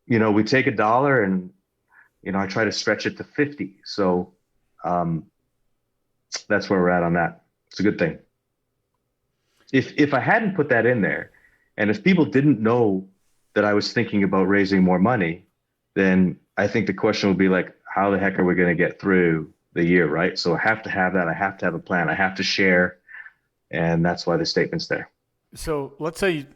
we take a dollar and, I try to stretch it to 50. So that's where we're at on that. It's a good thing. If I hadn't put that in there, and if people didn't know that I was thinking about raising more money, then I think the question would be like, how the heck are we going to get through the year, right? So I have to have that. I have to have a plan. I have to share, and that's why the statement's there. So let's say,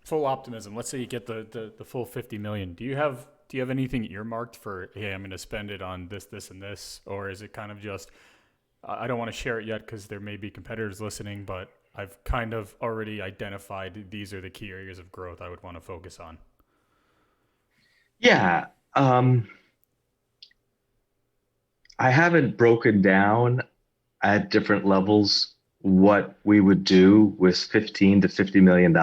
full optimism. Let's say you get the full 50 million. Do you have anything earmarked for, hey, I'm going to spend it on this, this, and this? Or is it kind of just, I don't want to share it yet because there may be competitors listening, but I've kind of already identified these are the key areas of growth I would want to focus on? Yeah. I haven't broken down at different levels what we would do with 15 to $50 million.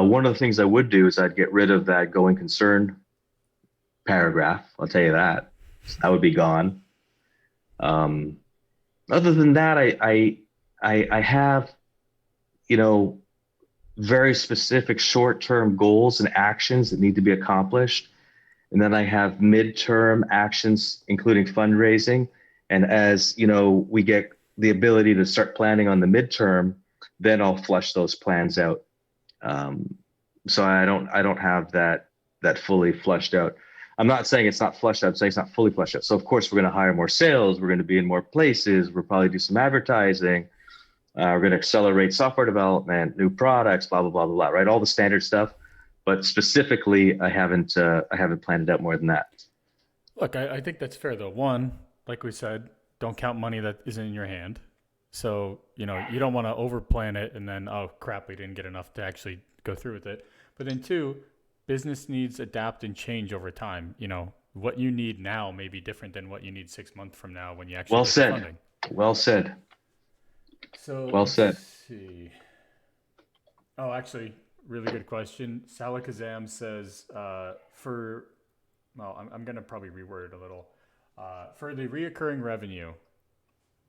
One of the things I would do is I'd get rid of that going concern paragraph. I'll tell you that. That would be gone. Other than that, I have, very specific short-term goals and actions that need to be accomplished. And then I have midterm actions, including fundraising. And as we get the ability to start planning on the midterm, then I'll flush those plans out. So I don't have that fully flushed out. I'm not saying it's not flushed out. I'm saying it's not fully flushed out. So of course we're going to hire more sales. We're going to be in more places. We'll probably do some advertising. We're going to accelerate software development, new products, blah blah blah blah blah. Right, all the standard stuff. But specifically, I haven't planned it out more than that. Look, I think that's fair though. One, like we said, don't count money that isn't in your hand. So, you don't want to over plan it and then, oh crap, we didn't get enough to actually go through with it. But then two, business needs adapt and change over time. What you need now may be different than what you need 6 months from now when you actually get the funding. Well said. So well said. Let's see. Oh, actually, really good question. Salah Kazam says, I'm going to probably reword it a little. For the reoccurring revenue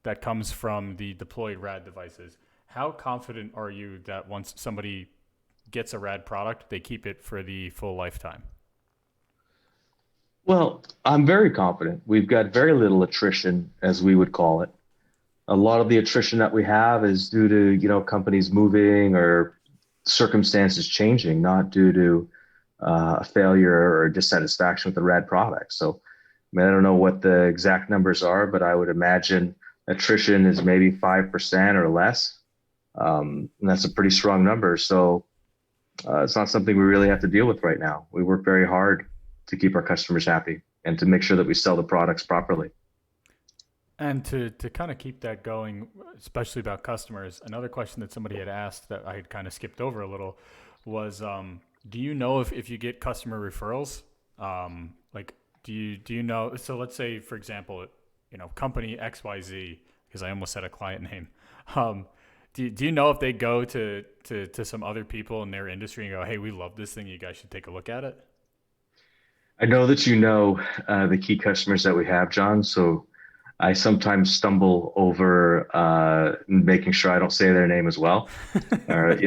that comes from the deployed RAD devices, how confident are you that once somebody gets a RAD product, they keep it for the full lifetime? Well, I'm very confident. We've got very little attrition, as we would call it. A lot of the attrition that we have is due to, companies moving or circumstances changing, not due to a failure or dissatisfaction with the RAD product. So, I don't know what the exact numbers are, but I would imagine attrition is maybe 5% or less. And that's a pretty strong number. So it's not something we really have to deal with right now. We work very hard to keep our customers happy and to make sure that we sell the products properly. And to kind of keep that going, especially about customers, another question that somebody had asked that I had kind of skipped over a little was, Do you know if you get customer referrals? Like, do you know? So let's say, for example, company XYZ, because I almost said a client name. Um, do you know if they go to some other people in their industry and go, hey, we love this thing, you guys should take a look at it? I know that you know the key customers that we have, John. So I sometimes stumble over making sure I don't say their name as well, or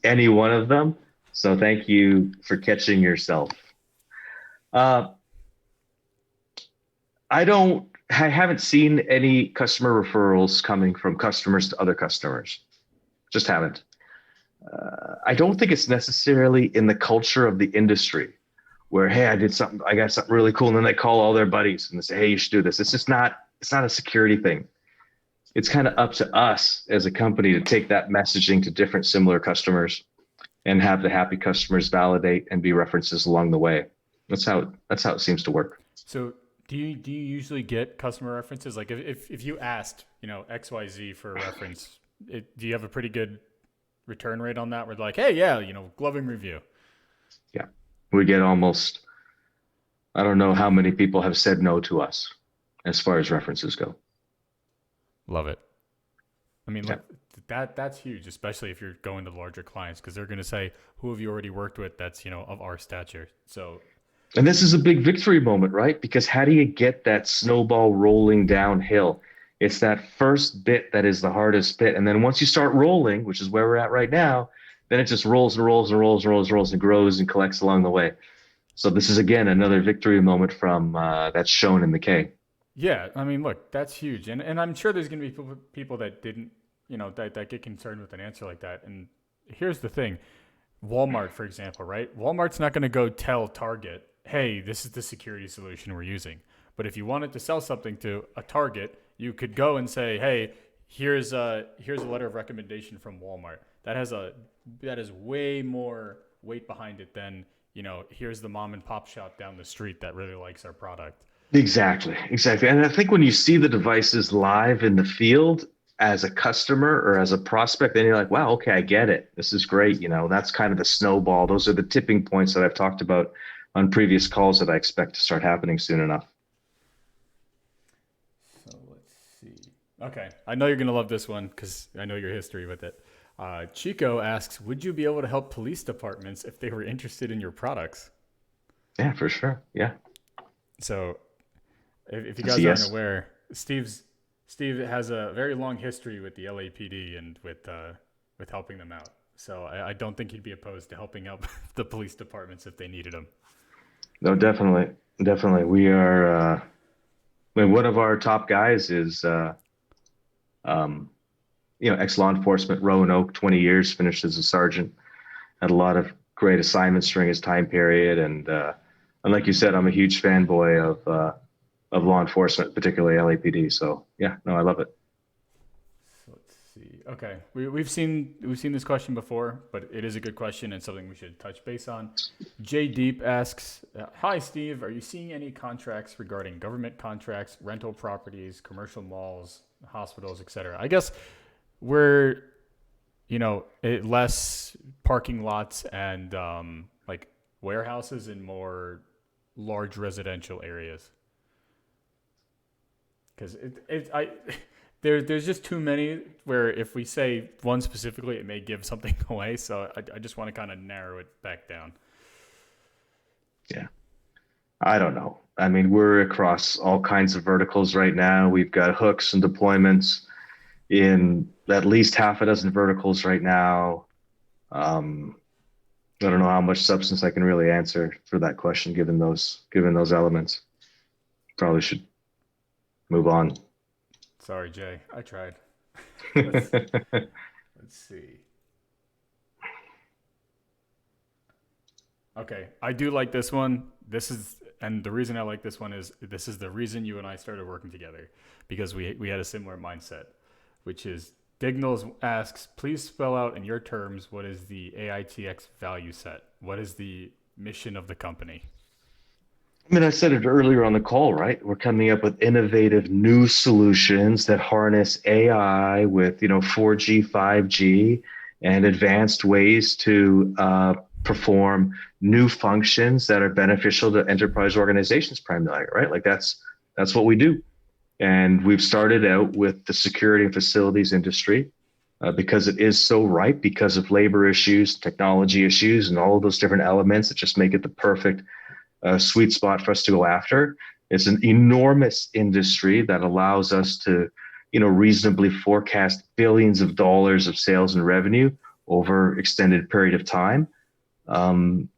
any one of them. So thank you for catching yourself. Uh, I haven't seen any customer referrals coming from customers to other customers. Just haven't. I don't think it's necessarily in the culture of the industry where, hey, I got something really cool. And then they call all their buddies and they say, hey, you should do this. It's not a security thing. It's kind of up to us as a company to take that messaging to different similar customers and have the happy customers validate and be references along the way. That's how it seems to work. So do you usually get customer references? Like if you asked, XYZ for a reference, do you have a pretty good return rate on that? We're like, hey, yeah, gloving review. Yeah. We get almost, I don't know how many people have said no to us as far as references go. Love it. I mean, Yeah. look, that's huge, especially if you're going to larger clients, because they're going to say, who have you already worked with that's, of our stature. So And this is a big victory moment, right? Because how do you get that snowball rolling downhill? It's that first bit that is the hardest bit. And then once you start rolling, which is where we're at right now, then it just rolls and rolls and rolls and rolls and rolls and grows and collects along the way. So this is again another victory moment from that's shown in the K. yeah, I mean, look, that's huge. And I'm sure there's going to be people that didn't, that get concerned with an answer like that. And here's the thing. Walmart, for example, right? Walmart's not going to go tell Target, hey, this is the security solution we're using. But if you wanted to sell something to a Target, you could go and say, hey, here's a letter of recommendation from Walmart. That is way more weight behind it than, here's the mom and pop shop down the street that really likes our product. Exactly, exactly. And I think when you see the devices live in the field as a customer or as a prospect, then you're like, wow, okay, I get it. This is great. That's kind of the snowball. Those are the tipping points that I've talked about on previous calls that I expect to start happening soon enough. So let's see. Okay, I know you're gonna love this one because I know your history with it. Chico asks, would you be able to help police departments if they were interested in your products? Yeah, for sure. Yeah. So, if you That's a guys aren't yes. aware, Steve has a very long history with the LAPD and with helping them out. So I don't think he'd be opposed to helping out the police departments if they needed him. No, definitely. Definitely. We are, I mean, one of our top guys is, um, ex-law enforcement, Roanoke, 20 years, finished as a sergeant, had a lot of great assignments during his time period. And like you said, I'm a huge fanboy of law enforcement, particularly LAPD. So yeah, no, I love it. So let's see. Okay, we've seen this question before, but it is a good question and something we should touch base on. Jay Deep asks, "Hi Steve, are you seeing any contracts regarding government contracts, rental properties, commercial malls, hospitals, etc.?" I guess we're less parking lots and like warehouses in more large residential areas because there's just too many where if we say one specifically it may give something away, so I just want to kind of narrow it back down. Yeah. I don't know. I mean, we're across all kinds of verticals right now. We've got hooks and deployments in at least half a dozen verticals right now. Um, I don't know how much substance I can really answer for that question, given those elements. Probably should move on. Sorry, Jay, I tried. let's let's see. Okay, I do like this one. And the reason I like this one is this is the reason you and I started working together because we had a similar mindset, which is Dignals asks, please spell out in your terms what is the AITX value set? What is the mission of the company? I mean, I said it earlier on the call, right? We're coming up with innovative new solutions that harness AI with, 4G, 5G, and advanced ways to perform new functions that are beneficial to enterprise organizations primarily, right? Like that's what we do. And we've started out with the security and facilities industry because it is so ripe because of labor issues, technology issues, and all of those different elements that just make it the perfect sweet spot for us to go after. It's an enormous industry that allows us to, reasonably forecast billions of dollars of sales and revenue over extended period of time. And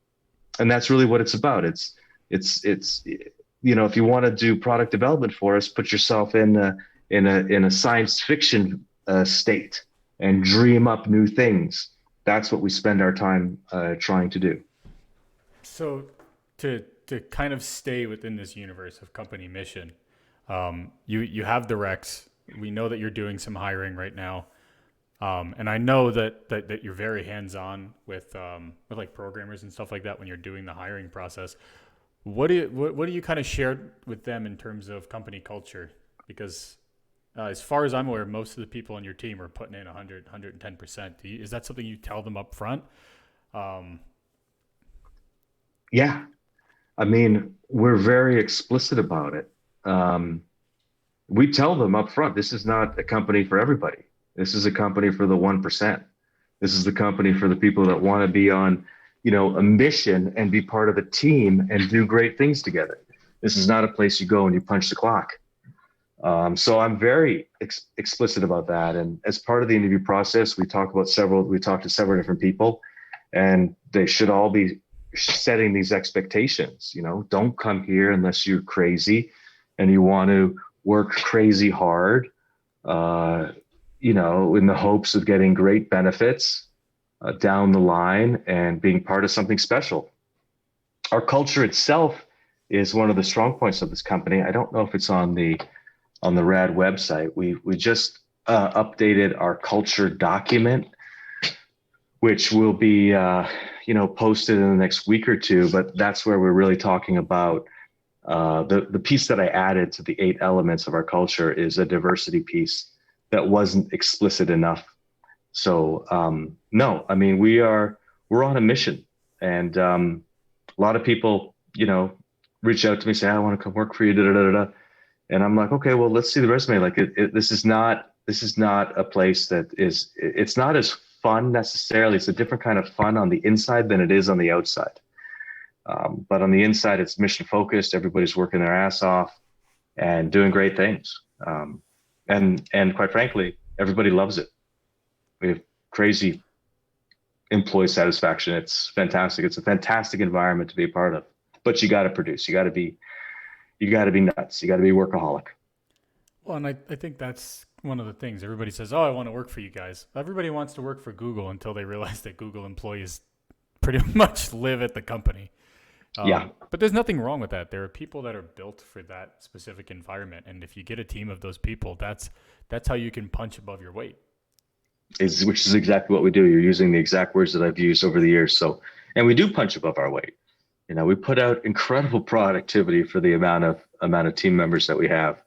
that's really what it's about. It's if you want to do product development for us, put yourself in a science fiction state and dream up new things. That's what we spend our time trying to do. So to kind of stay within this universe of company mission, you have the Rex. We know that you're doing some hiring right now. And I know that you're very hands-on with like programmers and stuff like that when you're doing the hiring process. What do you kind of share with them in terms of company culture? Because as far as I'm aware, most of the people on your team are putting in 100, 110%. Is that something you tell them up front? Yeah. I mean, we're very explicit about it. We tell them up front, this is not a company for everybody. This is a company for the 1%. This is the company for the people that want to be on, a mission and be part of a team and do great things together. This is not a place you go and you punch the clock. So I'm very explicit about that. And as part of the interview process, we talked to several different people, and they should all be setting these expectations. Don't come here unless you're crazy and you want to work crazy hard, in the hopes of getting great benefits down the line and being part of something special. Our culture itself is one of the strong points of this company. I don't know if it's on the RAD website. We just updated our culture document, which will be posted in the next week or two. But that's where we're really talking about the piece that I added to the 8 elements of our culture is a diversity piece that wasn't explicit enough. So no, I mean, we're on a mission, and a lot of people, reach out to me, say, I want to come work for you, da, da, da, da. And I'm like, okay, well, let's see the resume. Like this is not a place that it's not as fun necessarily. It's a different kind of fun on the inside than it is on the outside. But on the inside, it's mission focused. Everybody's working their ass off and doing great things. And quite frankly, everybody loves it. We have crazy employee satisfaction. It's fantastic. It's a fantastic environment to be a part of. But you got to produce. You got to be nuts. You got to be a workaholic. Well, and I think that's one of the things. Everybody says, oh, I want to work for you guys. Everybody wants to work for Google until they realize that Google employees pretty much live at the company. Yeah. But there's nothing wrong with that. There are people that are built for that specific environment. And if you get a team of those people, that's how you can punch above your weight. Which is exactly what we do. You're using the exact words that I've used over the years. So, and we do punch above our weight. We put out incredible productivity for the amount of team members that we have.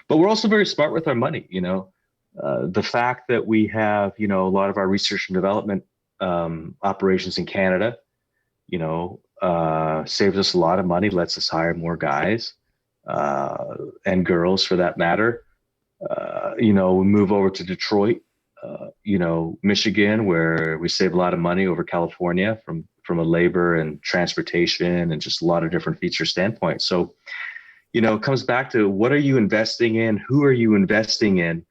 But we're also very smart with our money. The fact that we have, a lot of our research and development operations in Canada, saves us a lot of money, lets us hire more guys and girls for that matter. We move over to Detroit, Michigan, where we save a lot of money over California from a labor and transportation and just a lot of different feature standpoints. So, it comes back to what are you investing in? Who are you investing in?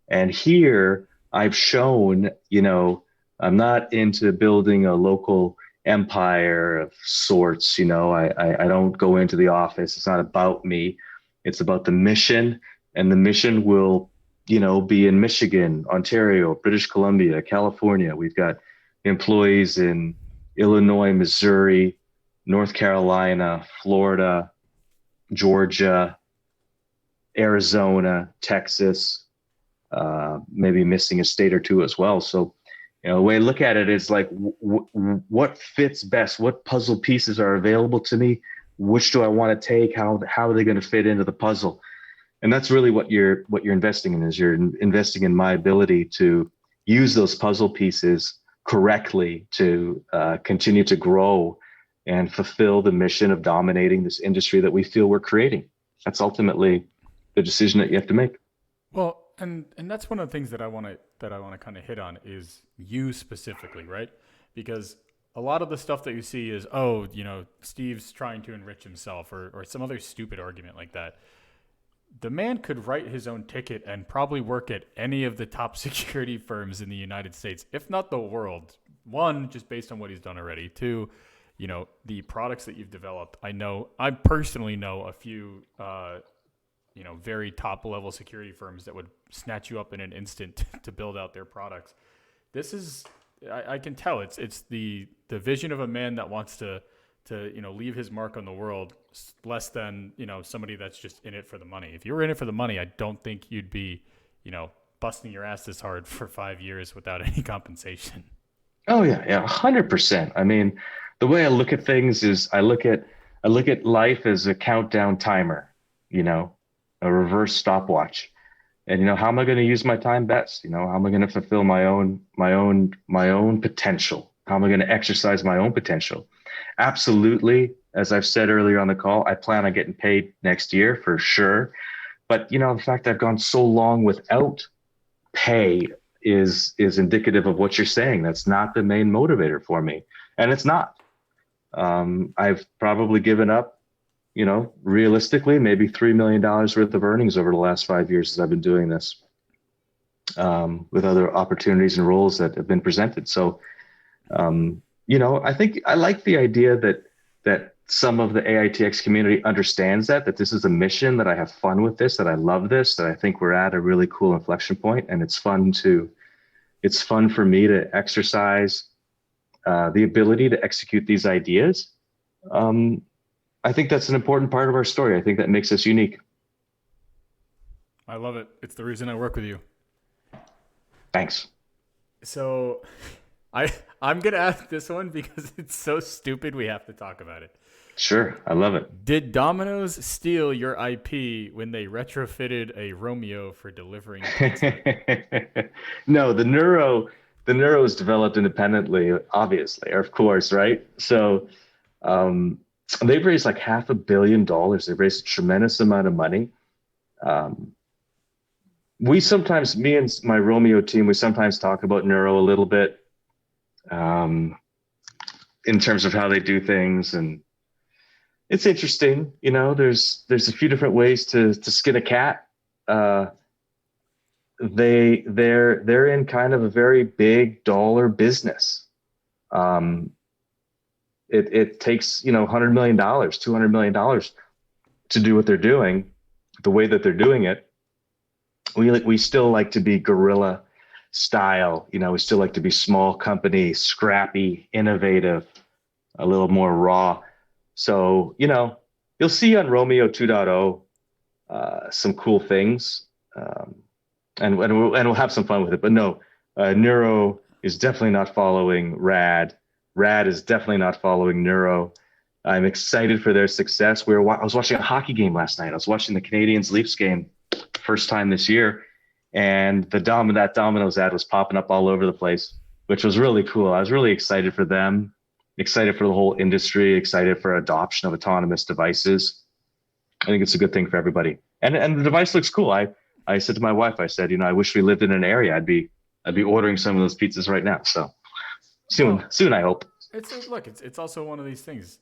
And here I've shown, I'm not into building a local empire of sorts. I don't go into the office. It's not about me. It's about the mission, and the mission will, be in Michigan, Ontario, British Columbia, California. We've got employees in Illinois, Missouri, North Carolina, Florida, Georgia, Arizona, Texas, maybe missing a state or two as well. So, the way I look at it is like, what fits best? What puzzle pieces are available to me? Which do I want to take? How are they going to fit into the puzzle? And that's really what you're investing in. Is you're investing in my ability to use those puzzle pieces correctly to continue to grow and fulfill the mission of dominating this industry that we feel we're creating. That's ultimately the decision that you have to make. Well, and that's one of the things that I want to kind of hit on is you specifically, right? Because a lot of the stuff that you see is, oh, Steve's trying to enrich himself, or some other stupid argument like that. The man could write his own ticket and probably work at any of the top security firms in the United States, if not the world. One, just based on what he's done already. Two, the products that you've developed. I personally know a few, very top level security firms that would snatch you up in an instant to build out their products. This is, I can tell it's the vision of a man that wants to leave his mark on the world, less than somebody that's just in it for the money. If you were in it for the money, I don't think you'd be busting your ass this hard for 5 years without any compensation. Oh yeah, 100%. I mean, the way I look at things is I look at life as a countdown timer, a reverse stopwatch. And how am I going to use my time best? How am I going to fulfill my own potential? How am I going to exercise my own potential? Absolutely. As I've said earlier on the call, I plan on getting paid next year for sure. But the fact I've gone so long without pay is indicative of what you're saying. That's not the main motivator for me, and it's not. I've probably given up, realistically, maybe $3 million worth of earnings over the last 5 years as I've been doing this, with other opportunities and roles that have been presented. So, I think I like the idea that some of the AITX community understands that this is a mission, that I have fun with this, that I love this, that I think we're at a really cool inflection point, and it's fun for me to exercise the ability to execute these ideas. I think that's an important part of our story. I think that makes us unique. I love it. It's the reason I work with you. Thanks. So I'm going to ask this one because it's so stupid we have to talk about it. Sure. I love it. Did Domino's steal your IP when they retrofitted a Romeo for delivering pizza? No, the Neuro is developed independently, obviously, or of course, right? So they've raised like $500 million. They've raised a tremendous amount of money. Me and my Romeo team, we sometimes talk about Neuro a little bit, in terms of how they do things, and it's interesting. There's a few different ways to skin a cat. They're in kind of a very big dollar business. It takes $100 million, $200 million to do what they're doing, the way that they're doing it. We still like to be guerrilla style. We still like to be small company, scrappy, innovative, a little more raw. So, you'll see on Romeo 2.0 some cool things, and we'll have some fun with it. But no, Neuro is definitely not following Rad. Rad is definitely not following Neuro. I'm excited for their success. I was watching a hockey game last night. I was watching the Canadiens-Leafs game, first time this year, and that Domino's ad was popping up all over the place, which was really cool. I was really excited for them, excited for the whole industry, excited for adoption of autonomous devices. I think it's a good thing for everybody. And the device looks cool. I said to my wife, I said, I wish we lived in an area. I'd be ordering some of those pizzas right now. So soon, I hope. It's also one of these things.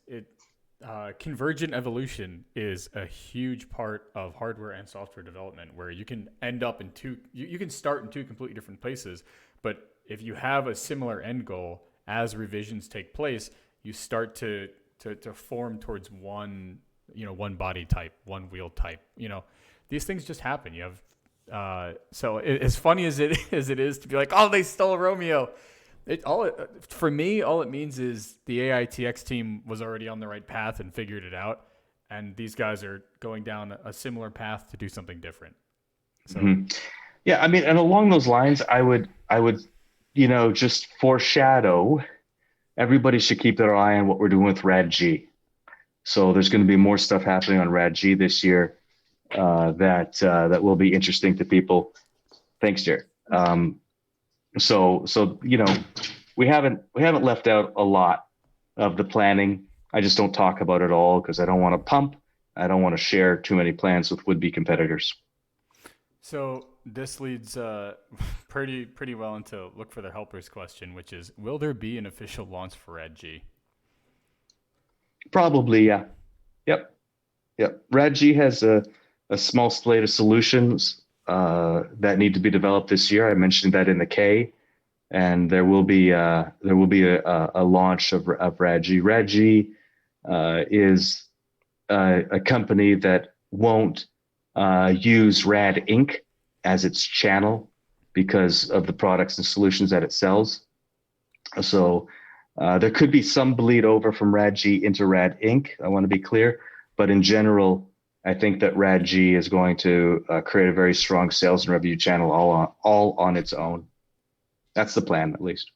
Convergent evolution is a huge part of hardware and software development, where you can end up in you can start in two completely different places, but if you have a similar end goal, as revisions take place, you start to form towards one body type, one wheel type. These things just happen. You have so as funny as it is to be like, oh, they stole Romeo. For me, all it means is the AITX team was already on the right path and figured it out, and these guys are going down a similar path to do something different. So, yeah, I mean, and along those lines, I would, just foreshadow. Everybody should keep their eye on what we're doing with Rad G. So there's going to be more stuff happening on Rad G this year that will be interesting to people. Thanks, Jared. So we haven't left out a lot of the planning. I just don't talk about it all because I don't want to pump. I don't want to share too many plans with would-be competitors. So this leads pretty well into look for the helpers question, which is, will there be an official launch for RadG? Probably, yeah. Yep. Yep. RadG has a small slate of solutions that need to be developed this year. I mentioned that in the K, and there will be a launch of RadG. RadG is a company that won't use Rad Inc. as its channel because of the products and solutions that it sells. So there could be some bleed over from RadG into Rad Inc. I want to be clear, but in general, I think that RadG is going to create a very strong sales and revenue channel all on its own. That's the plan, at least.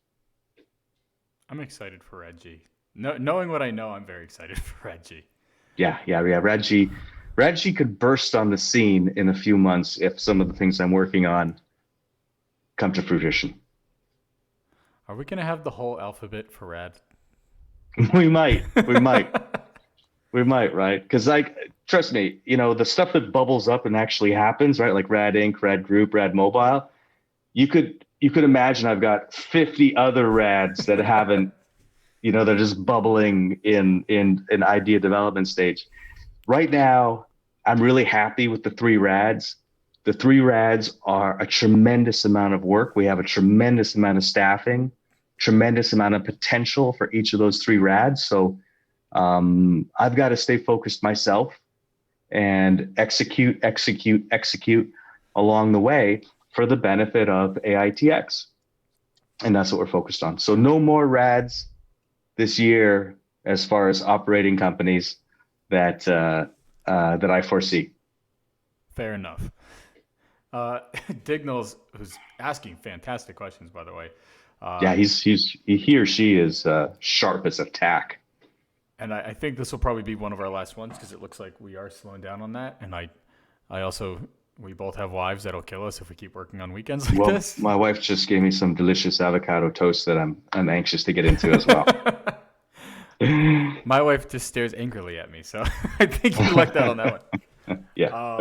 I'm excited for RadG. No, knowing what I know, I'm very excited for RadG. Yeah. RadG could burst on the scene in a few months if some of the things I'm working on come to fruition. Are we gonna have the whole alphabet for Rad? We might, we might, we might, right? Because trust me, the stuff that bubbles up and actually happens, right? Like Rad Inc., Rad Group, Rad Mobile. You could imagine I've got 50 other Rads that haven't, they're just bubbling in an idea development stage. Right now, I'm really happy with the 3 Rads. The 3 Rads are a tremendous amount of work. We have a tremendous amount of staffing, tremendous amount of potential for each of those 3 Rads. So I've got to stay focused myself and execute along the way for the benefit of AITX. And that's what we're focused on. So no more Rads this year as far as operating companies that I foresee. Fair enough. Dignals, who's asking fantastic questions, by the way. Yeah, he or she is sharp as a tack. And I think this will probably be one of our last ones because it looks like we are slowing down on that. And I also, we both have wives that'll kill us if we keep working on weekends like this. My wife just gave me some delicious avocado toast that I'm anxious to get into as well. My wife just stares angrily at me, so I think you lucked out on that one. Yeah. All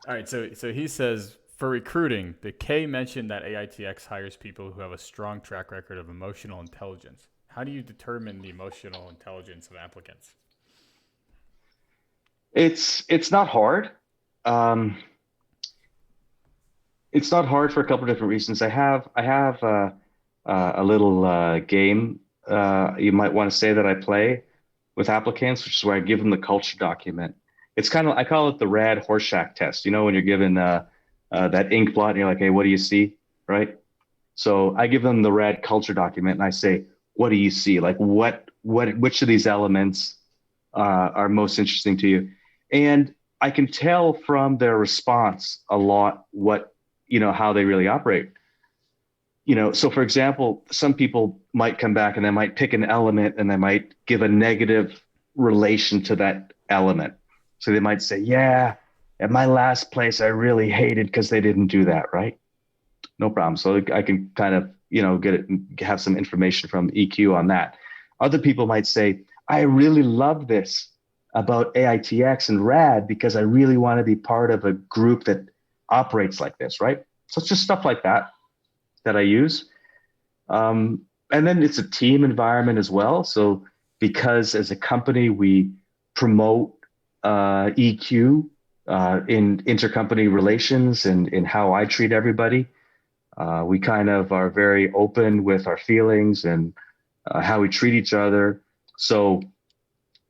right, so he says, for recruiting, the K mentioned that AITX hires people who have a strong track record of emotional intelligence. How do you determine the emotional intelligence of applicants? It's not hard. It's not hard for a couple of different reasons. I have a little game you might want to say that I play with applicants, which is where I give them the culture document. It's kind of, I call it the Rad Horseshack test. When you're given that ink blot and you're like, hey, what do you see? Right. So I give them the Rad culture document and I say, what do you see? Like which of these elements are most interesting to you? And I can tell from their response a lot how they really operate. So for example, some people might come back and they might pick an element and they might give a negative relation to that element. So they might say, yeah, at my last place, I really hated because they didn't do that, right? No problem. So I can kind of, have some information from EQ on that. Other people might say, I really love this about AITX and RAD because I really want to be part of a group that operates like this, right? So it's just stuff like that I use. And then it's a team environment as well. So because as a company, we promote EQ in intercompany relations and in how I treat everybody, we kind of are very open with our feelings and how we treat each other. So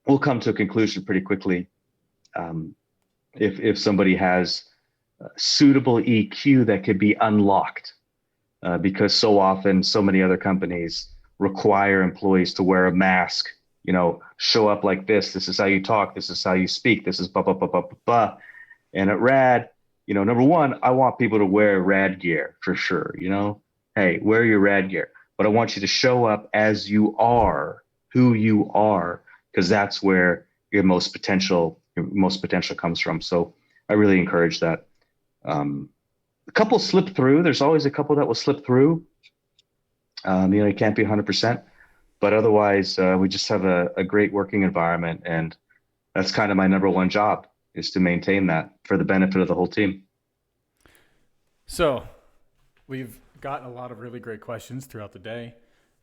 we'll come to a conclusion pretty quickly if somebody has suitable EQ that could be unlocked. Because so often, so many other companies require employees to wear a mask, show up like this. This is how you talk. This is how you speak. This is blah, blah, blah, blah, blah, blah. And at RAD, number one, I want people to wear RAD gear for sure. Hey, wear your RAD gear. But I want you to show up as you are, who you are, because that's where your most potential comes from. So I really encourage that. A couple slip through. There's always a couple that will slip through. It can't be 100%, but otherwise, we just have a great working environment. And that's kind of my number one job, is to maintain that for the benefit of the whole team. So we've gotten a lot of really great questions throughout the day.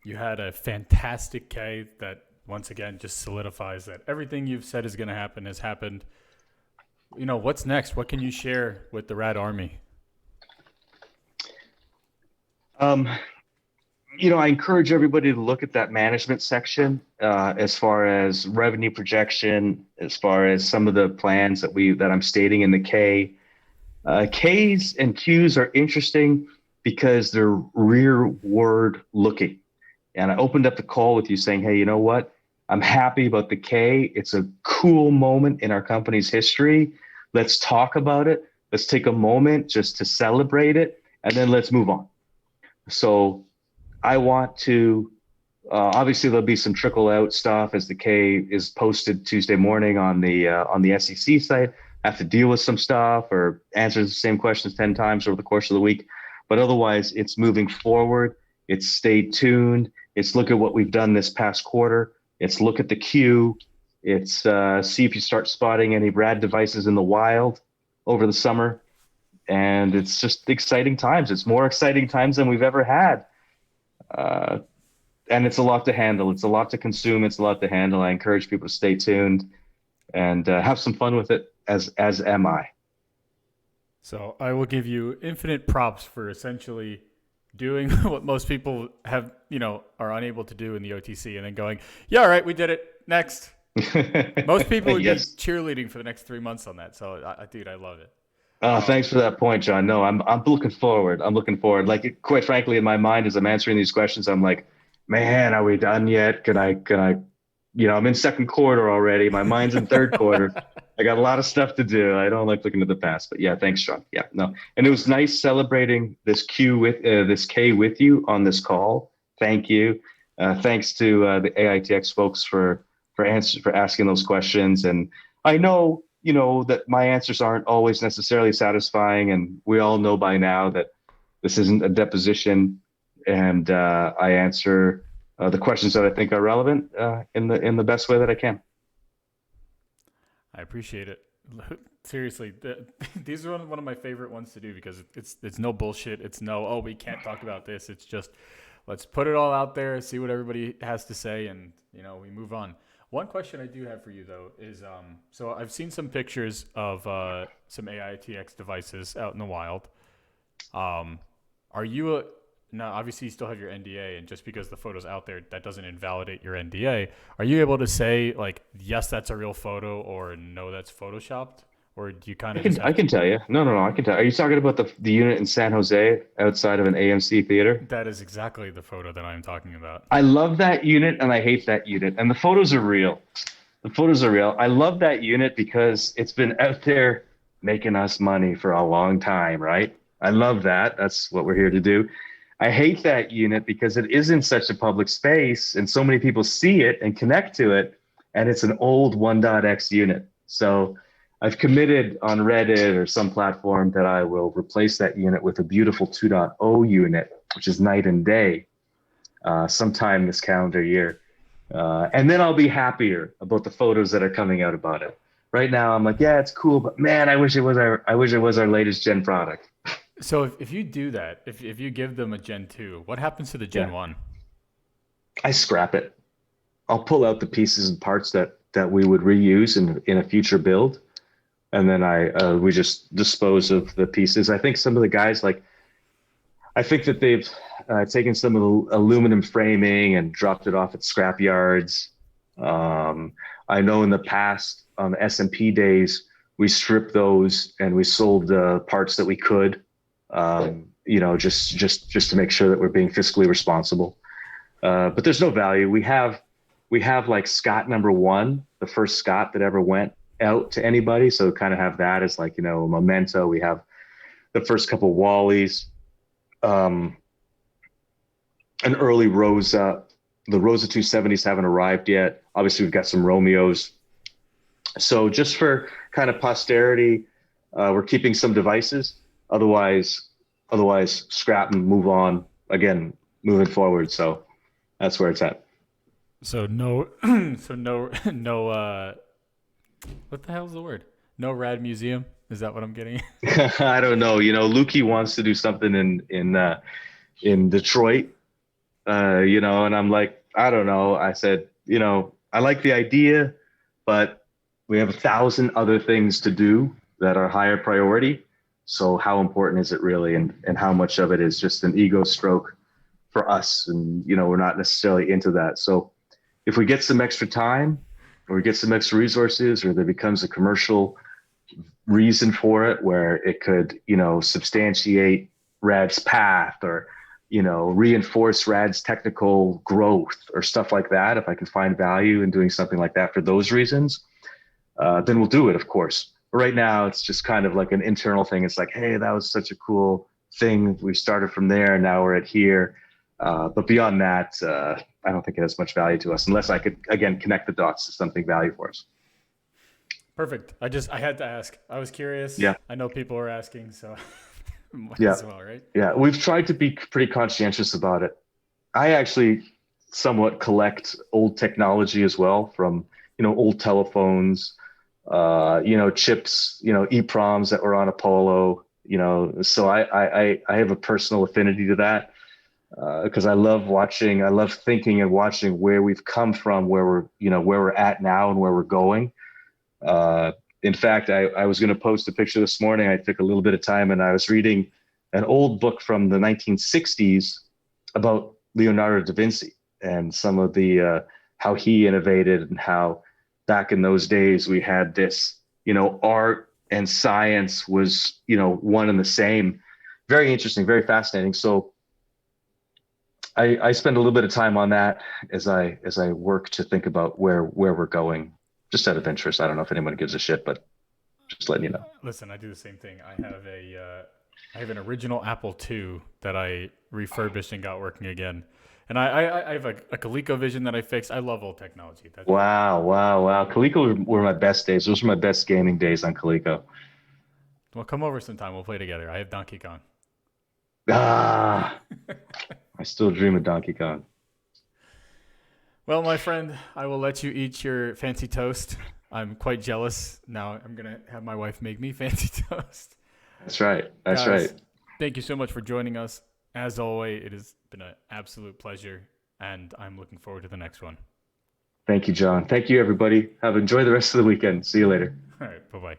You had a fantastic K that once again just solidifies that everything you've said is going to happen has happened. What's next? What can you share with the Rad Army? Um, I encourage everybody to look at that management section, as far as revenue projection, as far as some of the plans that I'm stating in the K. Ks and Qs are interesting because they're rearward looking. And I opened up the call with you saying, hey, you know what? I'm happy about the K. It's a cool moment in our company's history. Let's talk about it. Let's take a moment just to celebrate it, and then let's move on. So I want to, obviously there'll be some trickle out stuff as the K is posted Tuesday morning on the SEC site. I have to deal with some stuff or answer the same questions 10 times over the course of the week. But otherwise, it's moving forward. It's stay tuned. It's look at what we've done this past quarter. It's look at the Q. It's see if you start spotting any Rad devices in the wild over the summer. And it's just exciting times. It's more exciting times than we've ever had. And it's a lot to handle. It's a lot to consume. It's a lot to handle. I encourage people to stay tuned and have some fun with it, as am I. So I will give you infinite props for essentially doing what most people are unable to do in the OTC and then going, yeah, all right, we did it. Next. Most people would Yes. be cheerleading for the next 3 months on that. So, dude, I love it. Thanks for that point, John. No, I'm looking forward. I'm looking forward. Like, quite frankly, in my mind, as I'm answering these questions, I'm like, man, are we done yet? Can I, I'm in second quarter already. My mind's in third quarter. I got a lot of stuff to do. I don't like looking at the past, but yeah, thanks, John. Yeah, no. And it was nice celebrating this this K with you on this call. Thank you. Thanks to the AITX folks for asking those questions. And I know, that my answers aren't always necessarily satisfying, and we all know by now that this isn't a deposition, and I answer the questions that I think are relevant in the best way that I can. I appreciate it. Seriously, these are one of my favorite ones to do because it's no bullshit. It's no, we can't talk about this. It's just, let's put it all out there, see what everybody has to say, and we move on. One question I do have for you though is, so I've seen some pictures of some AITX devices out in the wild. Are you now obviously you still have your NDA, and just because the photo's out there, that doesn't invalidate your NDA. Are you able to say like, yes, that's a real photo, or no, that's photoshopped? Or do you kind of I can tell you. No, I can tell. Are you talking about the unit in San Jose outside of an AMC theater? That is exactly the photo that I'm talking about. I love that unit and I hate that unit. And the photos are real. The photos are real. I love that unit because it's been out there making us money for a long time, right? I love that. That's what we're here to do. I hate that unit because it is in such a public space and so many people see it and connect to it. And it's an old 1.x unit. So I've committed on Reddit or some platform that I will replace that unit with a beautiful 2.0 unit, which is night and day, sometime this calendar year. And then I'll be happier about the photos that are coming out about it. Right now, I'm like, yeah, it's cool, but man, I wish it was our latest gen product. So if you do that, if you give them a Gen 2, what happens to the Gen Yeah. 1? I scrap it. I'll pull out the pieces and parts that we would reuse in a future build, and then we just dispose of the pieces. I think some of the guys I think that they've taken some of the aluminum framing and dropped it off at scrap yards. I know in the past on the S&P days, we stripped those and we sold the parts that we could, just to make sure that we're being fiscally responsible. But there's no value. We have like Scott #1, the first Scott that ever went out to anybody. So kind of have that as like, a memento. We have the first couple Wallies, an early Rosa. The Rosa 270s haven't arrived yet. Obviously, we've got some Romeos. So just for kind of posterity, we're keeping some devices. Otherwise, scrap and move on. Again, moving forward. So that's where it's at. So no, so no. What the hell's the word? No rad museum. Is that what I'm getting? I don't know. Lukey wants to do something in Detroit. And I'm like, I don't know. I said, I like the idea, but we have 1,000 other things to do that are higher priority. So how important is it really? And how much of it is just an ego stroke for us? And, we're not necessarily into that. So if we get some extra time or we get some extra resources or there becomes a commercial reason for it where it could, substantiate Rad's path or, reinforce Rad's technical growth or stuff like that. If I can find value in doing something like that for those reasons, then we'll do it, of course. But right now, it's just kind of like an internal thing. It's like, hey, that was such a cool thing. We started from there, and now we're at here. But beyond that, I don't think it has much value to us unless I could, again, connect the dots to something value for us. Perfect. I had to ask. I was curious. Yeah. I know people are asking, so might Yeah. as well, right? Yeah. We've tried to be pretty conscientious about it. I actually somewhat collect old technology as well from, old telephones, chips, EPROMs that were on Apollo, so I have a personal affinity to that because I love thinking and watching where we've come from, where we're at now and where we're going. In fact, I was going to post a picture this morning. I took a little bit of time and I was reading an old book from the 1960s about Leonardo da Vinci and some of the how he innovated and how back in those days we had this, art and science was, one and the same. Very interesting, very fascinating. So I spend a little bit of time on that as I work to think about where we're going, just out of interest. I don't know if anyone gives a shit, but just letting you know. Listen, I do the same thing. I have an original Apple II that I refurbished and got working again. And I have a ColecoVision that I fixed. I love old technology. Wow. Coleco were my best days. Those were my best gaming days on Coleco. Well, come over sometime. We'll play together. I have Donkey Kong. Ah, I still dream of Donkey Kong. Well, my friend, I will let you eat your fancy toast. I'm quite jealous. Now I'm going to have my wife make me fancy toast. That's right. That's Guys, right. thank you so much for joining us. As always, it has been an absolute pleasure, and I'm looking forward to the next one. Thank you, John. Thank you, everybody. Enjoy the rest of the weekend. See you later. All right. Bye-bye.